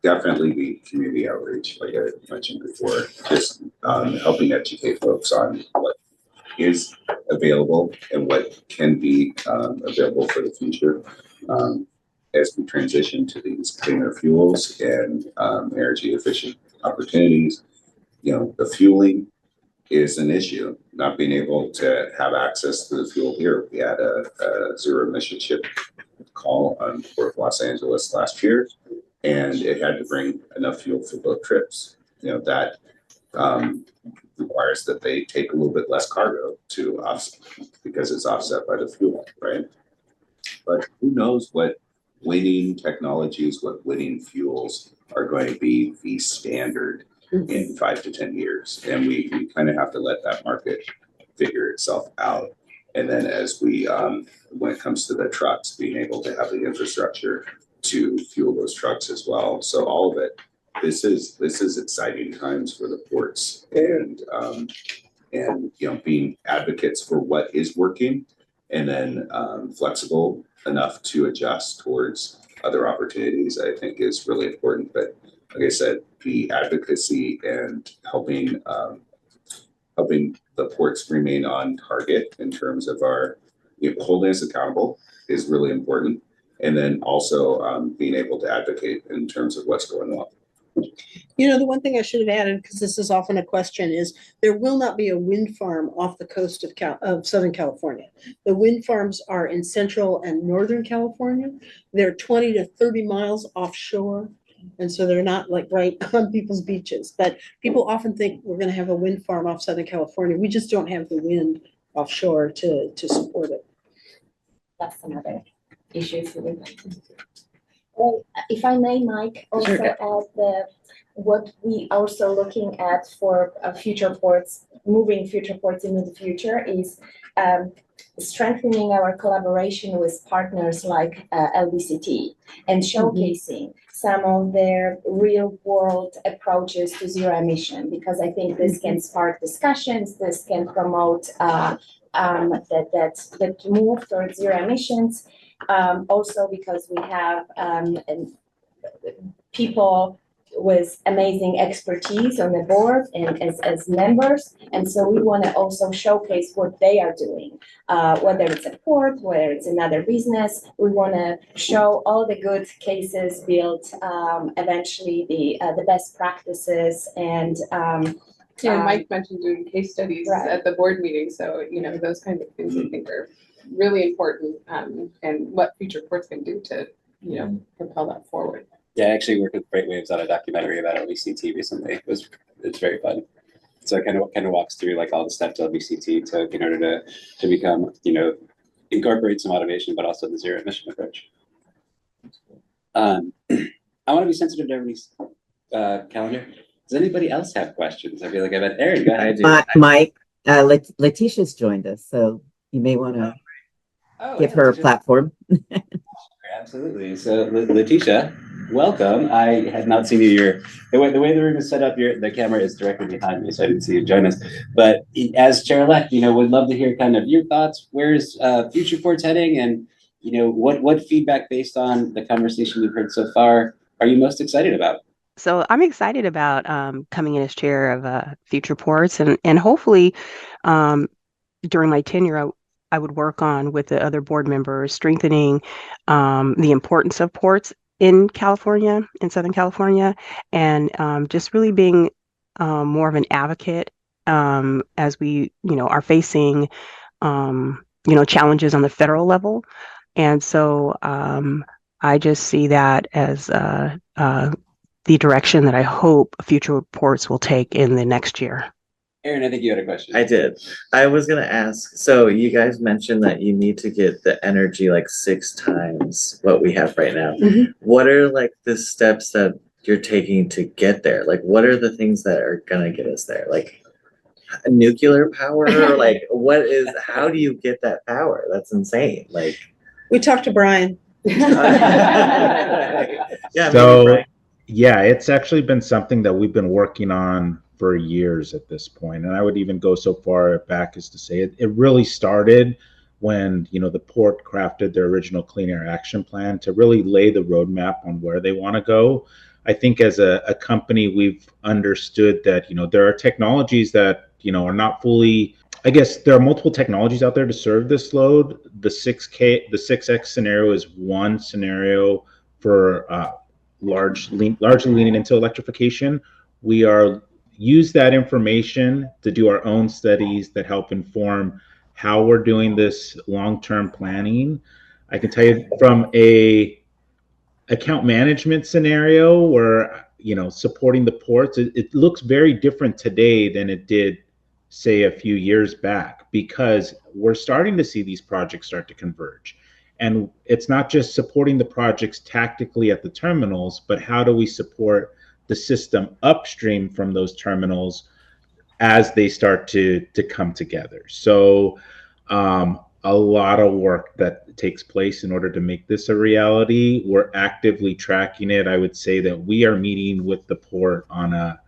Definitely the community outreach, like I mentioned before, just helping educate folks on what is available and what can be available for the future as we transition to these cleaner fuels and energy efficient opportunities. The fueling is an issue. Not being able to have access to the fuel here. We had a zero emission ship call on Port of Los Angeles last year, and it had to bring enough fuel for both trips. That requires that they take a little bit less cargo to offset because it's offset by the fuel, right? But who knows what winning technologies, what winning fuels are going to be the standard in 5 to 10 years. And we kind of have to let that market figure itself out. And then as we, when it comes to the trucks, being able to have the infrastructure to fuel those trucks as well. So all of it, this is exciting times for the ports, and being advocates for what is working, and then flexible enough to adjust towards other opportunities, I think is really important. But like I said, the advocacy and helping the ports remain on target in terms of our holding us accountable is really important. And then also being able to advocate in terms of what's going on. The one thing I should have added, because this is often a question, is there will not be a wind farm off the coast of Southern California. The wind farms are in Central and Northern California. They're 20 to 30 miles offshore. And so they're not like right on people's beaches. But people often think we're going to have a wind farm off Southern California. We just don't have the wind offshore to support it. That's another issue for me. Well, if I may, Mike, also add what we also looking at for Futureports, moving Futureports into the future is strengthening our collaboration with partners like LBCT and showcasing some of their real world approaches to zero emission, because I think this can spark discussions, this can promote that move towards zero emissions. Also because we have people with amazing expertise on the board and as members, and so we want to also showcase what they are doing, whether it's a port, whether it's another business. We want to show all the good cases, build eventually the best practices, and Mike mentioned doing case studies at the board meeting, so those kinds of things I think are really important, and what Futureports can do to propel that forward. Yeah, I actually worked with Freightwaves on a documentary about LBCT recently. It's very fun. So it kind of walks through like all the steps LBCT took in order to become incorporate some automation, but also the zero emission approach. I want to be sensitive to everybody's calendar. Does anybody else have questions? I feel like I've had Aaron, go ahead. Mike, Letitia's joined us, so you may want to give her a platform. Absolutely. So Letitia, welcome. I had not seen you. The way the room is set up, the camera is directly behind me, so I didn't see you join us. But as chair-elect, would love to hear kind of your thoughts. Where's Futureports heading, and what feedback based on the conversation you've heard so far are you most excited about? So I'm excited about coming in as chair of Futureports, and hopefully during my tenure, I would work on with the other board members, strengthening the importance of ports in California, in Southern California, and just really being more of an advocate as we, are facing, challenges on the federal level. And so I just see that as the direction that I hope Futureports will take in the next year. Aaron, I think you had a question. I did. I was gonna ask, so you guys mentioned that you need to get the energy like 6 times what we have right now. Mm-hmm. What are like the steps that you're taking to get there? Like, what are the things that are gonna get us there? Like nuclear power? Like how do you get that power? That's insane. Like, We talked to Brian. yeah, So, Brian. yeah, it's actually been something that we've been working on for years at this point. And I would even go so far back as to say it really started when, the port crafted their original Clean Air Action Plan to really lay the roadmap on where they want to go. I think as a company, we've understood that, there are technologies that, are not fully, I guess there are multiple technologies out there to serve this load. The 6X scenario is one scenario for largely leaning into electrification. We use that information to do our own studies that help inform how we're doing this long-term planning. I can tell you from a account management scenario where, supporting the ports, it looks very different today than it did, say, a few years back, because we're starting to see these projects start to converge. And it's not just supporting the projects tactically at the terminals, but how do we support the system upstream from those terminals as they start to come together. So a lot of work that takes place in order to make this a reality. We're actively tracking it. I would say that we are meeting with the port on a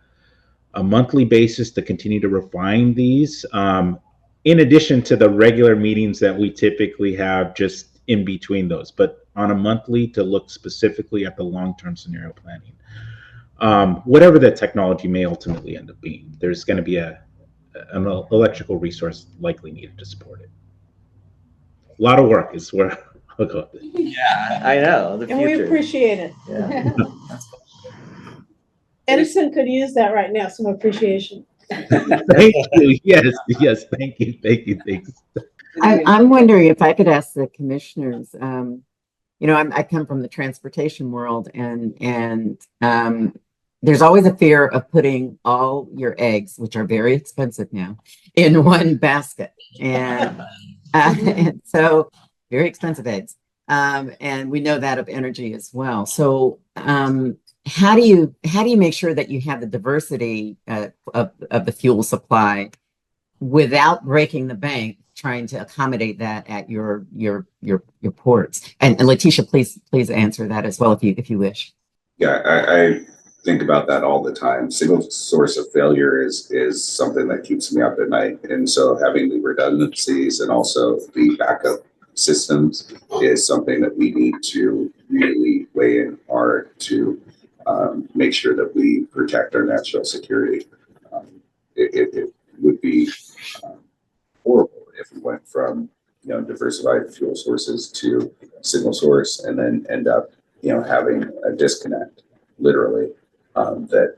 monthly basis to continue to refine these, in addition to the regular meetings that we typically have just in between those, but on a monthly to look specifically at the long-term scenario planning. Whatever the technology may ultimately end up being, there's going to be an electrical resource likely needed to support it. A lot of work is where I'll go with it. Yeah, I know. And we appreciate it. Yeah. Edison could use that right now, some appreciation. Thank you. Yes. Thank you. Thanks. I'm wondering if I could ask the commissioners. I come from the transportation world, and there's always a fear of putting all your eggs, which are very expensive now, in one basket, and so very expensive eggs. And we know that of energy as well. So how do you make sure that you have the diversity of the fuel supply without breaking the bank, trying to accommodate that at your ports? And Letitia, please answer that as well if you wish. Yeah, I think about that all the time. Single source of failure is something that keeps me up at night. And so having the redundancies and also the backup systems is something that we need to really weigh in hard to make sure that we protect our national security. It would be horrible if we went from diversified fuel sources to single source and then end up having a disconnect, literally, that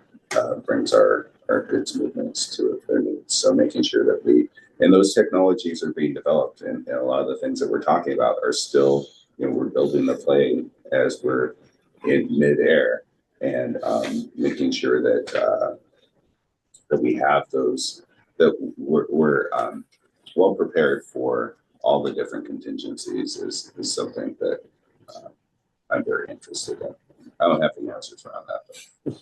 brings our goods movements to their needs. So making sure that and those technologies are being developed, and a lot of the things that we're talking about are still, we're building the plane as we're in midair, and making sure that that we have those, that we're well prepared for all the different contingencies is something that I'm very interested in. I don't have the answers around that, but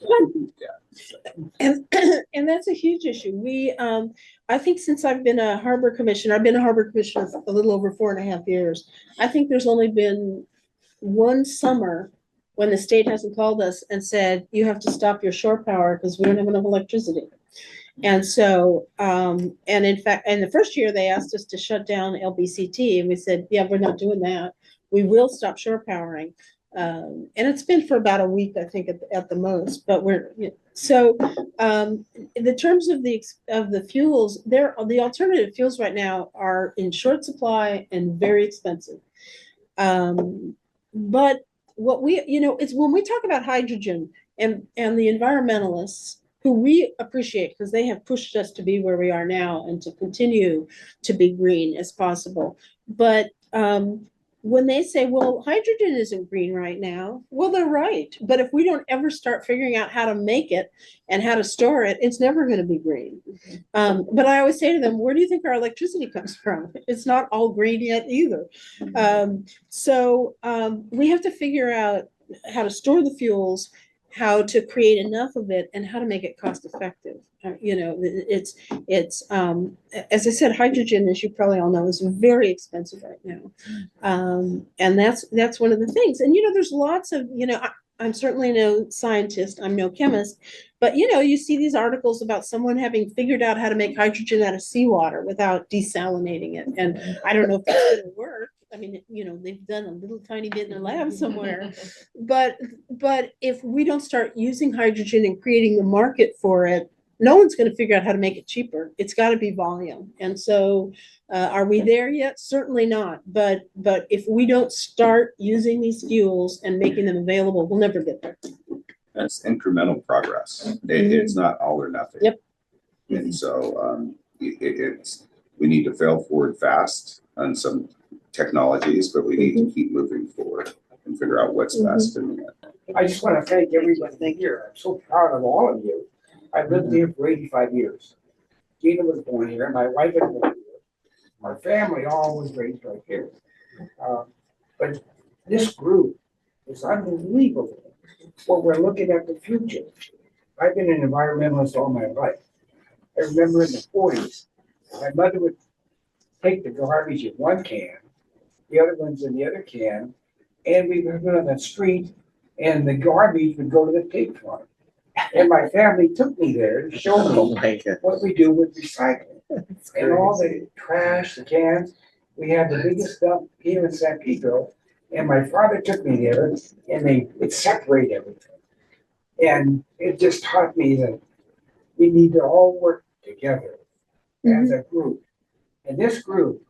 yeah. And that's a huge issue. I think since I've been a harbor commissioner, I've been a harbor commissioner for a little over 4.5 years. I think there's only been one summer when the state hasn't called us and said, you have to stop your shore power because we don't have enough electricity. And so, and in fact, in the first year, they asked us to shut down LBCT, and we said, yeah, we're not doing that. We will stop shore powering. And it's been for about a week, I think, at the most, but so in the terms of the fuels, the alternative fuels right now are in short supply and very expensive. But what it's when we talk about hydrogen and the environmentalists, who we appreciate because they have pushed us to be where we are now and to continue to be green as possible. But when they say, well, hydrogen isn't green right now, well, they're right. But if we don't ever start figuring out how to make it and how to store it, it's never going to be green. But I always say to them, where do you think our electricity comes from? It's not all green yet either. So we have to figure out how to store the fuels, how to create enough of it, and how to make it cost effective. It's as I said, hydrogen, as you probably all know, is very expensive right now. And that's one of the things. And there's lots of, I'm certainly no scientist, I'm no chemist, but you see these articles about someone having figured out how to make hydrogen out of seawater without desalinating it. And I don't know if that's gonna work. I mean, they've done a little tiny bit in a lab somewhere, but if we don't start using hydrogen and creating the market for it, no one's going to figure out how to make it cheaper. It's got to be volume. And so are we there yet? Certainly not. But if we don't start using these fuels and making them available, we'll never get there. That's incremental progress. It's not all or nothing. Yep. And so we need to fail forward fast on some technologies, but we need to keep moving forward and figure out what's best in the end. I just want to thank everybody here. I'm so proud of all of you. I've lived here for 85 years. Gina was born here, my wife was born here. Our family all was raised right here. But this group is unbelievable. What we're looking at the future. I've been an environmentalist all my life. I remember in the 40s, my mother would take the garbage in one can, the other one's in the other can, and we would go on the street, and the garbage would go to the pig farm. And my family took me there to show me what we do with recycling. And all the trash, the cans, we had the biggest dump here in San Pedro. And my father took me there and they would separate everything. And it just taught me that we need to all work together as a group. And this group,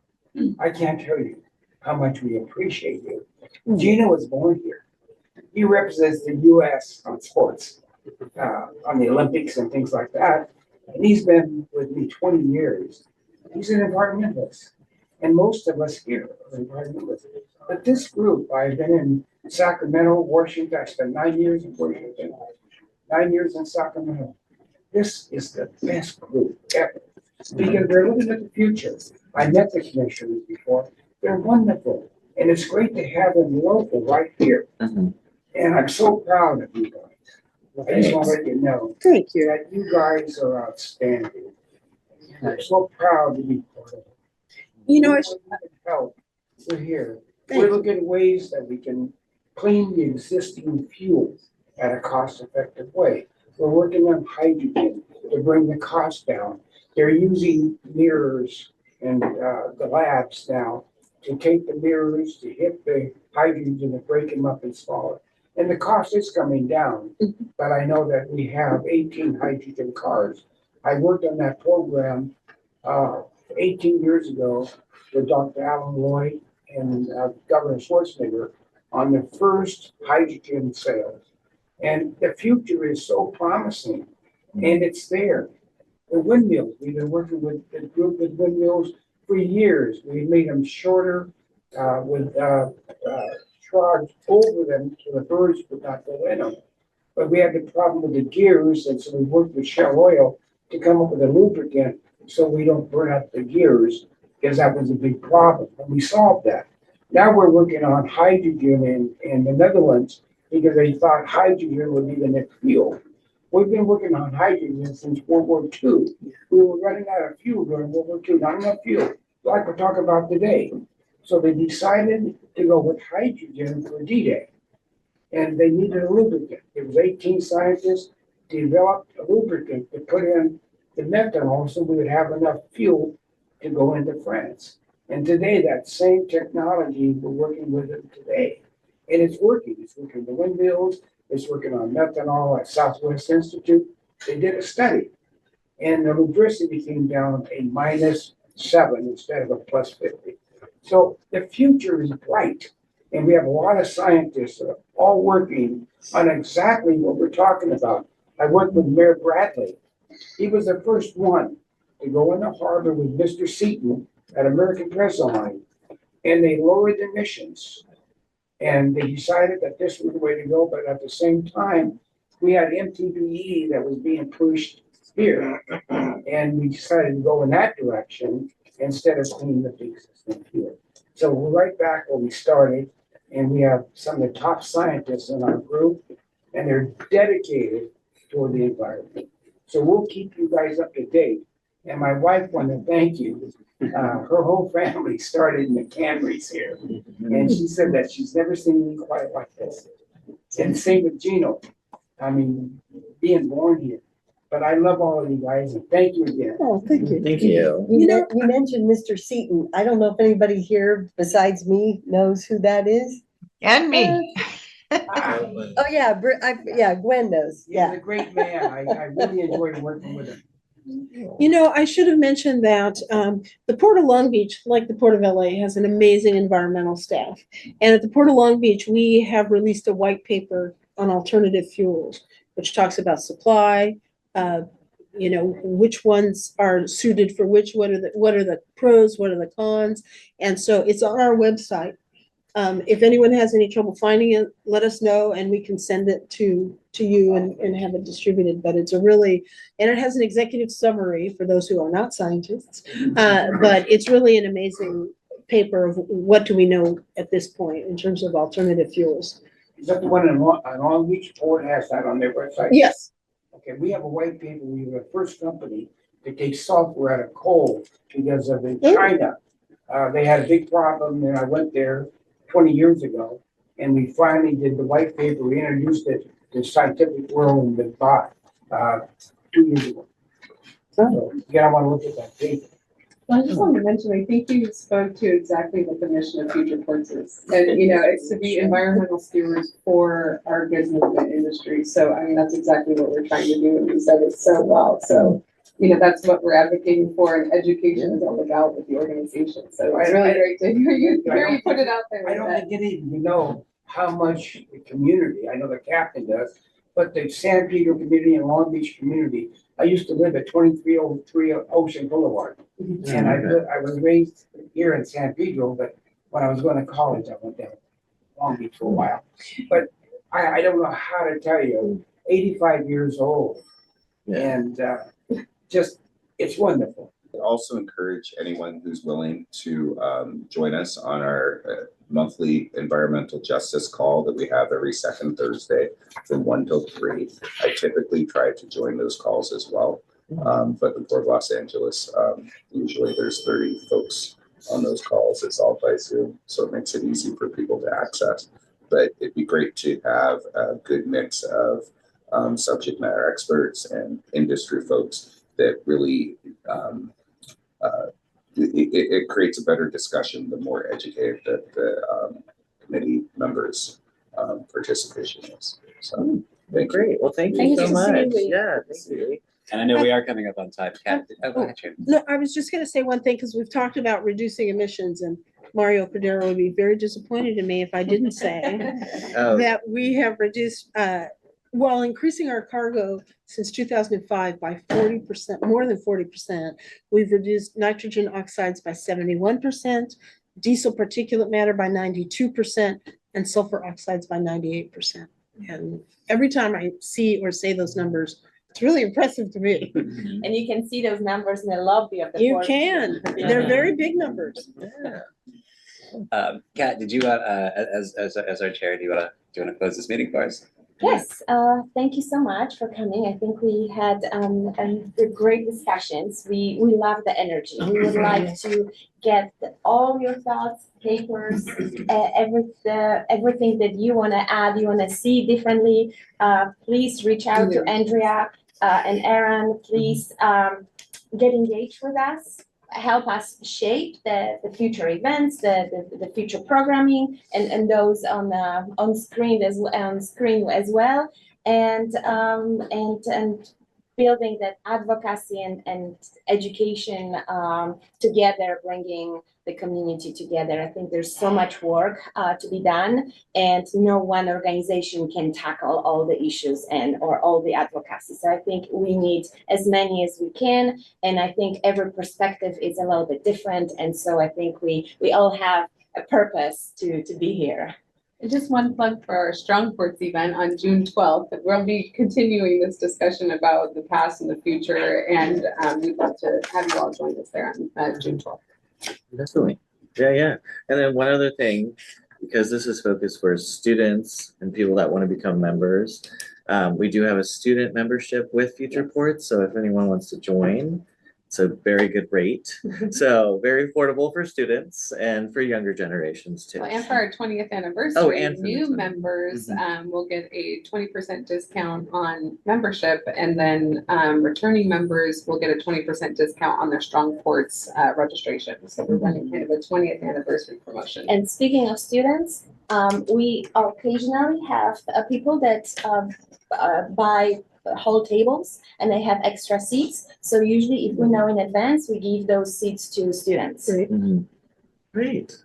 I can't tell you how much we appreciate you. Gina was born here. He represents the U.S. on sports. On the Olympics and things like that. And he's been with me 20 years. He's an environmentalist. And most of us here are environmentalists. But this group, I've been in Sacramento, Washington. I spent 9 years in Washington, 9 years in Sacramento. This is the best group ever. Because they're looking at the future. I met the commissioners before. They're wonderful. And it's great to have them local right here. And I'm so proud of you guys. I just want to let you know. Thank you. That you guys are outstanding. And I'm so proud to be part of it. Help. We're here. We're looking at ways that we can clean the existing fuel at a cost-effective way. We're working on hydrogen to bring the cost down. They're using mirrors and the labs now to take the mirrors to hit the hydrogen and break them up and smaller. And the cost is coming down, but I know that we have 18 hydrogen cars. I worked on that program 18 years ago with Dr. Alan Lloyd and Governor Schwarzenegger on the first hydrogen sales. And the future is so promising, and it's there. The windmills, we've been working with a group with windmills for years. We made them shorter with shrouds over them so the birds would not go in them. But we had the problem with the gears, and so we worked with Shell Oil to come up with a lubricant so we don't burn up the gears. because that was a big problem, and we solved that. Now we're working on hydrogen in the Netherlands because they thought hydrogen would be the next fuel. We've been working on hydrogen since World War II. We were running out of fuel during World War II, not enough fuel, like we're talking about today. So they decided to go with hydrogen for D-Day. And they needed a lubricant. It was 18 scientists developed a lubricant to put in the methanol so we would have enough fuel to go into France. And today, that same technology, we're working with it today. And it's working. It's working the windmills. It's working on methanol at Southwest Institute. They did a study. And the lubricity came down a -7 instead of a +50. So the future is bright. And we have a lot of scientists that are all working on exactly what we're talking about. I worked with Mayor Bradley. He was the first one to go in the harbor with Mr. Seaton at American Press Line, and they lowered the emissions. And they decided that this was the way to go, but at the same time, we had MTBE that was being pushed here. And we decided to go in that direction instead of cleaning the big system here. So we're right back where we started, and we have some of the top scientists in our group, and they're dedicated toward the environment. So we'll keep you guys up to date. And my wife wanted to thank you. Her whole family started in the Camrys here. And she said that she's never seen me quite like this. And same with Gino. I mean, being born here. But I love all of you guys, and thank you again. Oh, thank you. Thank you. You mentioned Mr. Seaton. I don't know if anybody here besides me knows who that is. And me. Oh, yeah, yeah, Gwen knows. He's Yeah. a great man. I really enjoyed working with him. You know, I should have mentioned that the Port of Long Beach, like the Port of LA, has an amazing environmental staff. And at the Port of Long Beach, we have released a white paper on alternative fuels, which talks about supply, you know, which ones are suited for which, what are the pros, what are the cons. And so it's on our website. If anyone has any trouble finding it, let us know and we can send it to you and have it distributed. But it's and it has an executive summary for those who are not scientists. But it's really an amazing paper of what do we know at this point in terms of alternative fuels. Is that the one in Long Beach? Port has that on their website? Yes. Okay, we have a white paper. We were the first company to take sulfur out of coal because of in China. They had a big problem, and I went there 20 years ago, and we finally did the white paper. We introduced it to the scientific world in Dubai 2 years ago. So again, I want to look at that paper. Well, I just wanted to mention, I think you spoke to exactly what the mission of Futureports is. And, you know, it's to be environmental stewards for our goods movement industry. So, I mean, that's exactly what we're trying to do, and you said it so well. So, you know, that's what we're advocating for, and education is all about with the organization. So it's really great to hear you put it out there. I don't think any of you know how much the community, I know the captain does, but the San Pedro community and Long Beach community, I used to live at 2303 Ocean Boulevard. And I was raised here in San Pedro, but when I was going to college, I went down to Long Beach for a while. But I don't know how to tell you, 85 years old. And just, it's wonderful. I also encourage anyone who's willing to join us on our monthly environmental justice call that we have every second Thursday from 1 till 3. I typically try to join those calls as well. But the Port of Los Angeles, usually there's 30 folks on those calls. It's all by Zoom, so it makes it easy for people to access. But it'd be great to have a good mix of subject matter experts and industry folks that really it creates a better discussion the more educated the committee members participation is. So thank you. Great. Well, thank you so much. Yeah, thank you. And I know we are coming up on time. Go ahead, Jane. No, I was just going to say one thing because we've talked about reducing emissions, and Mario Cordero would be very disappointed in me if I didn't say that we have reduced, while increasing our cargo since 2005 by 40%, more than 40%, we've reduced nitrogen oxides by 71%, diesel particulate matter by 92%, and sulfur oxides by 98%. And every time I see or say those numbers, It's really impressive to me. And you can see those numbers in the lobby of the You port. can. They're very big numbers. Kat, did you as our chair, do you wanna close this meeting for us? Yes, thank you so much for coming. I think we had great discussions. We love the energy. We would like to get all your thoughts, papers, everything that you want to add, you want to see differently. Please reach out to Andrea and Aaron. Please get engaged with us. Help us shape the future events, the future programming, and those on screen as well, and building that advocacy and education together, bringing the community together. I think there's so much work to be done, and no one organization can tackle all the issues or all the advocacy. So I think we need as many as we can, and I think every perspective is a little bit different, and so I think we all have a purpose to be here. And just one plug for our Strong Ports event on June 12th. We'll be continuing this discussion about the past and the future, and we'd love to have you all join us there on June 12th. Definitely. Yeah. And then one other thing, because this is focused for students and people that want to become members, we do have a student membership with Futureports. So if anyone wants to join, it's a very good rate. So very affordable for students and for younger generations too. Well, and for our 20th anniversary, and for the new 20th. members will get a 20% discount on membership, and then returning members will get a 20% discount on their Strong Ports registration. So we're running kind of a 20th anniversary promotion. And speaking of students, we occasionally have people that buy whole tables and they have extra seats. So usually if we know in advance, we give those seats to students. Great.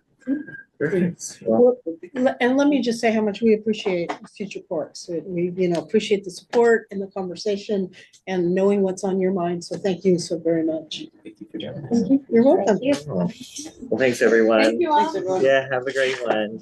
Perfect. Well, and let me just say how much we appreciate Futureports. We appreciate the support and the conversation and knowing what's on your mind. So thank you so very much. Thank you for joining us. Thank you. You're welcome. Well, thanks everyone. Thank you all. Thanks, everyone. Yeah, have a great one.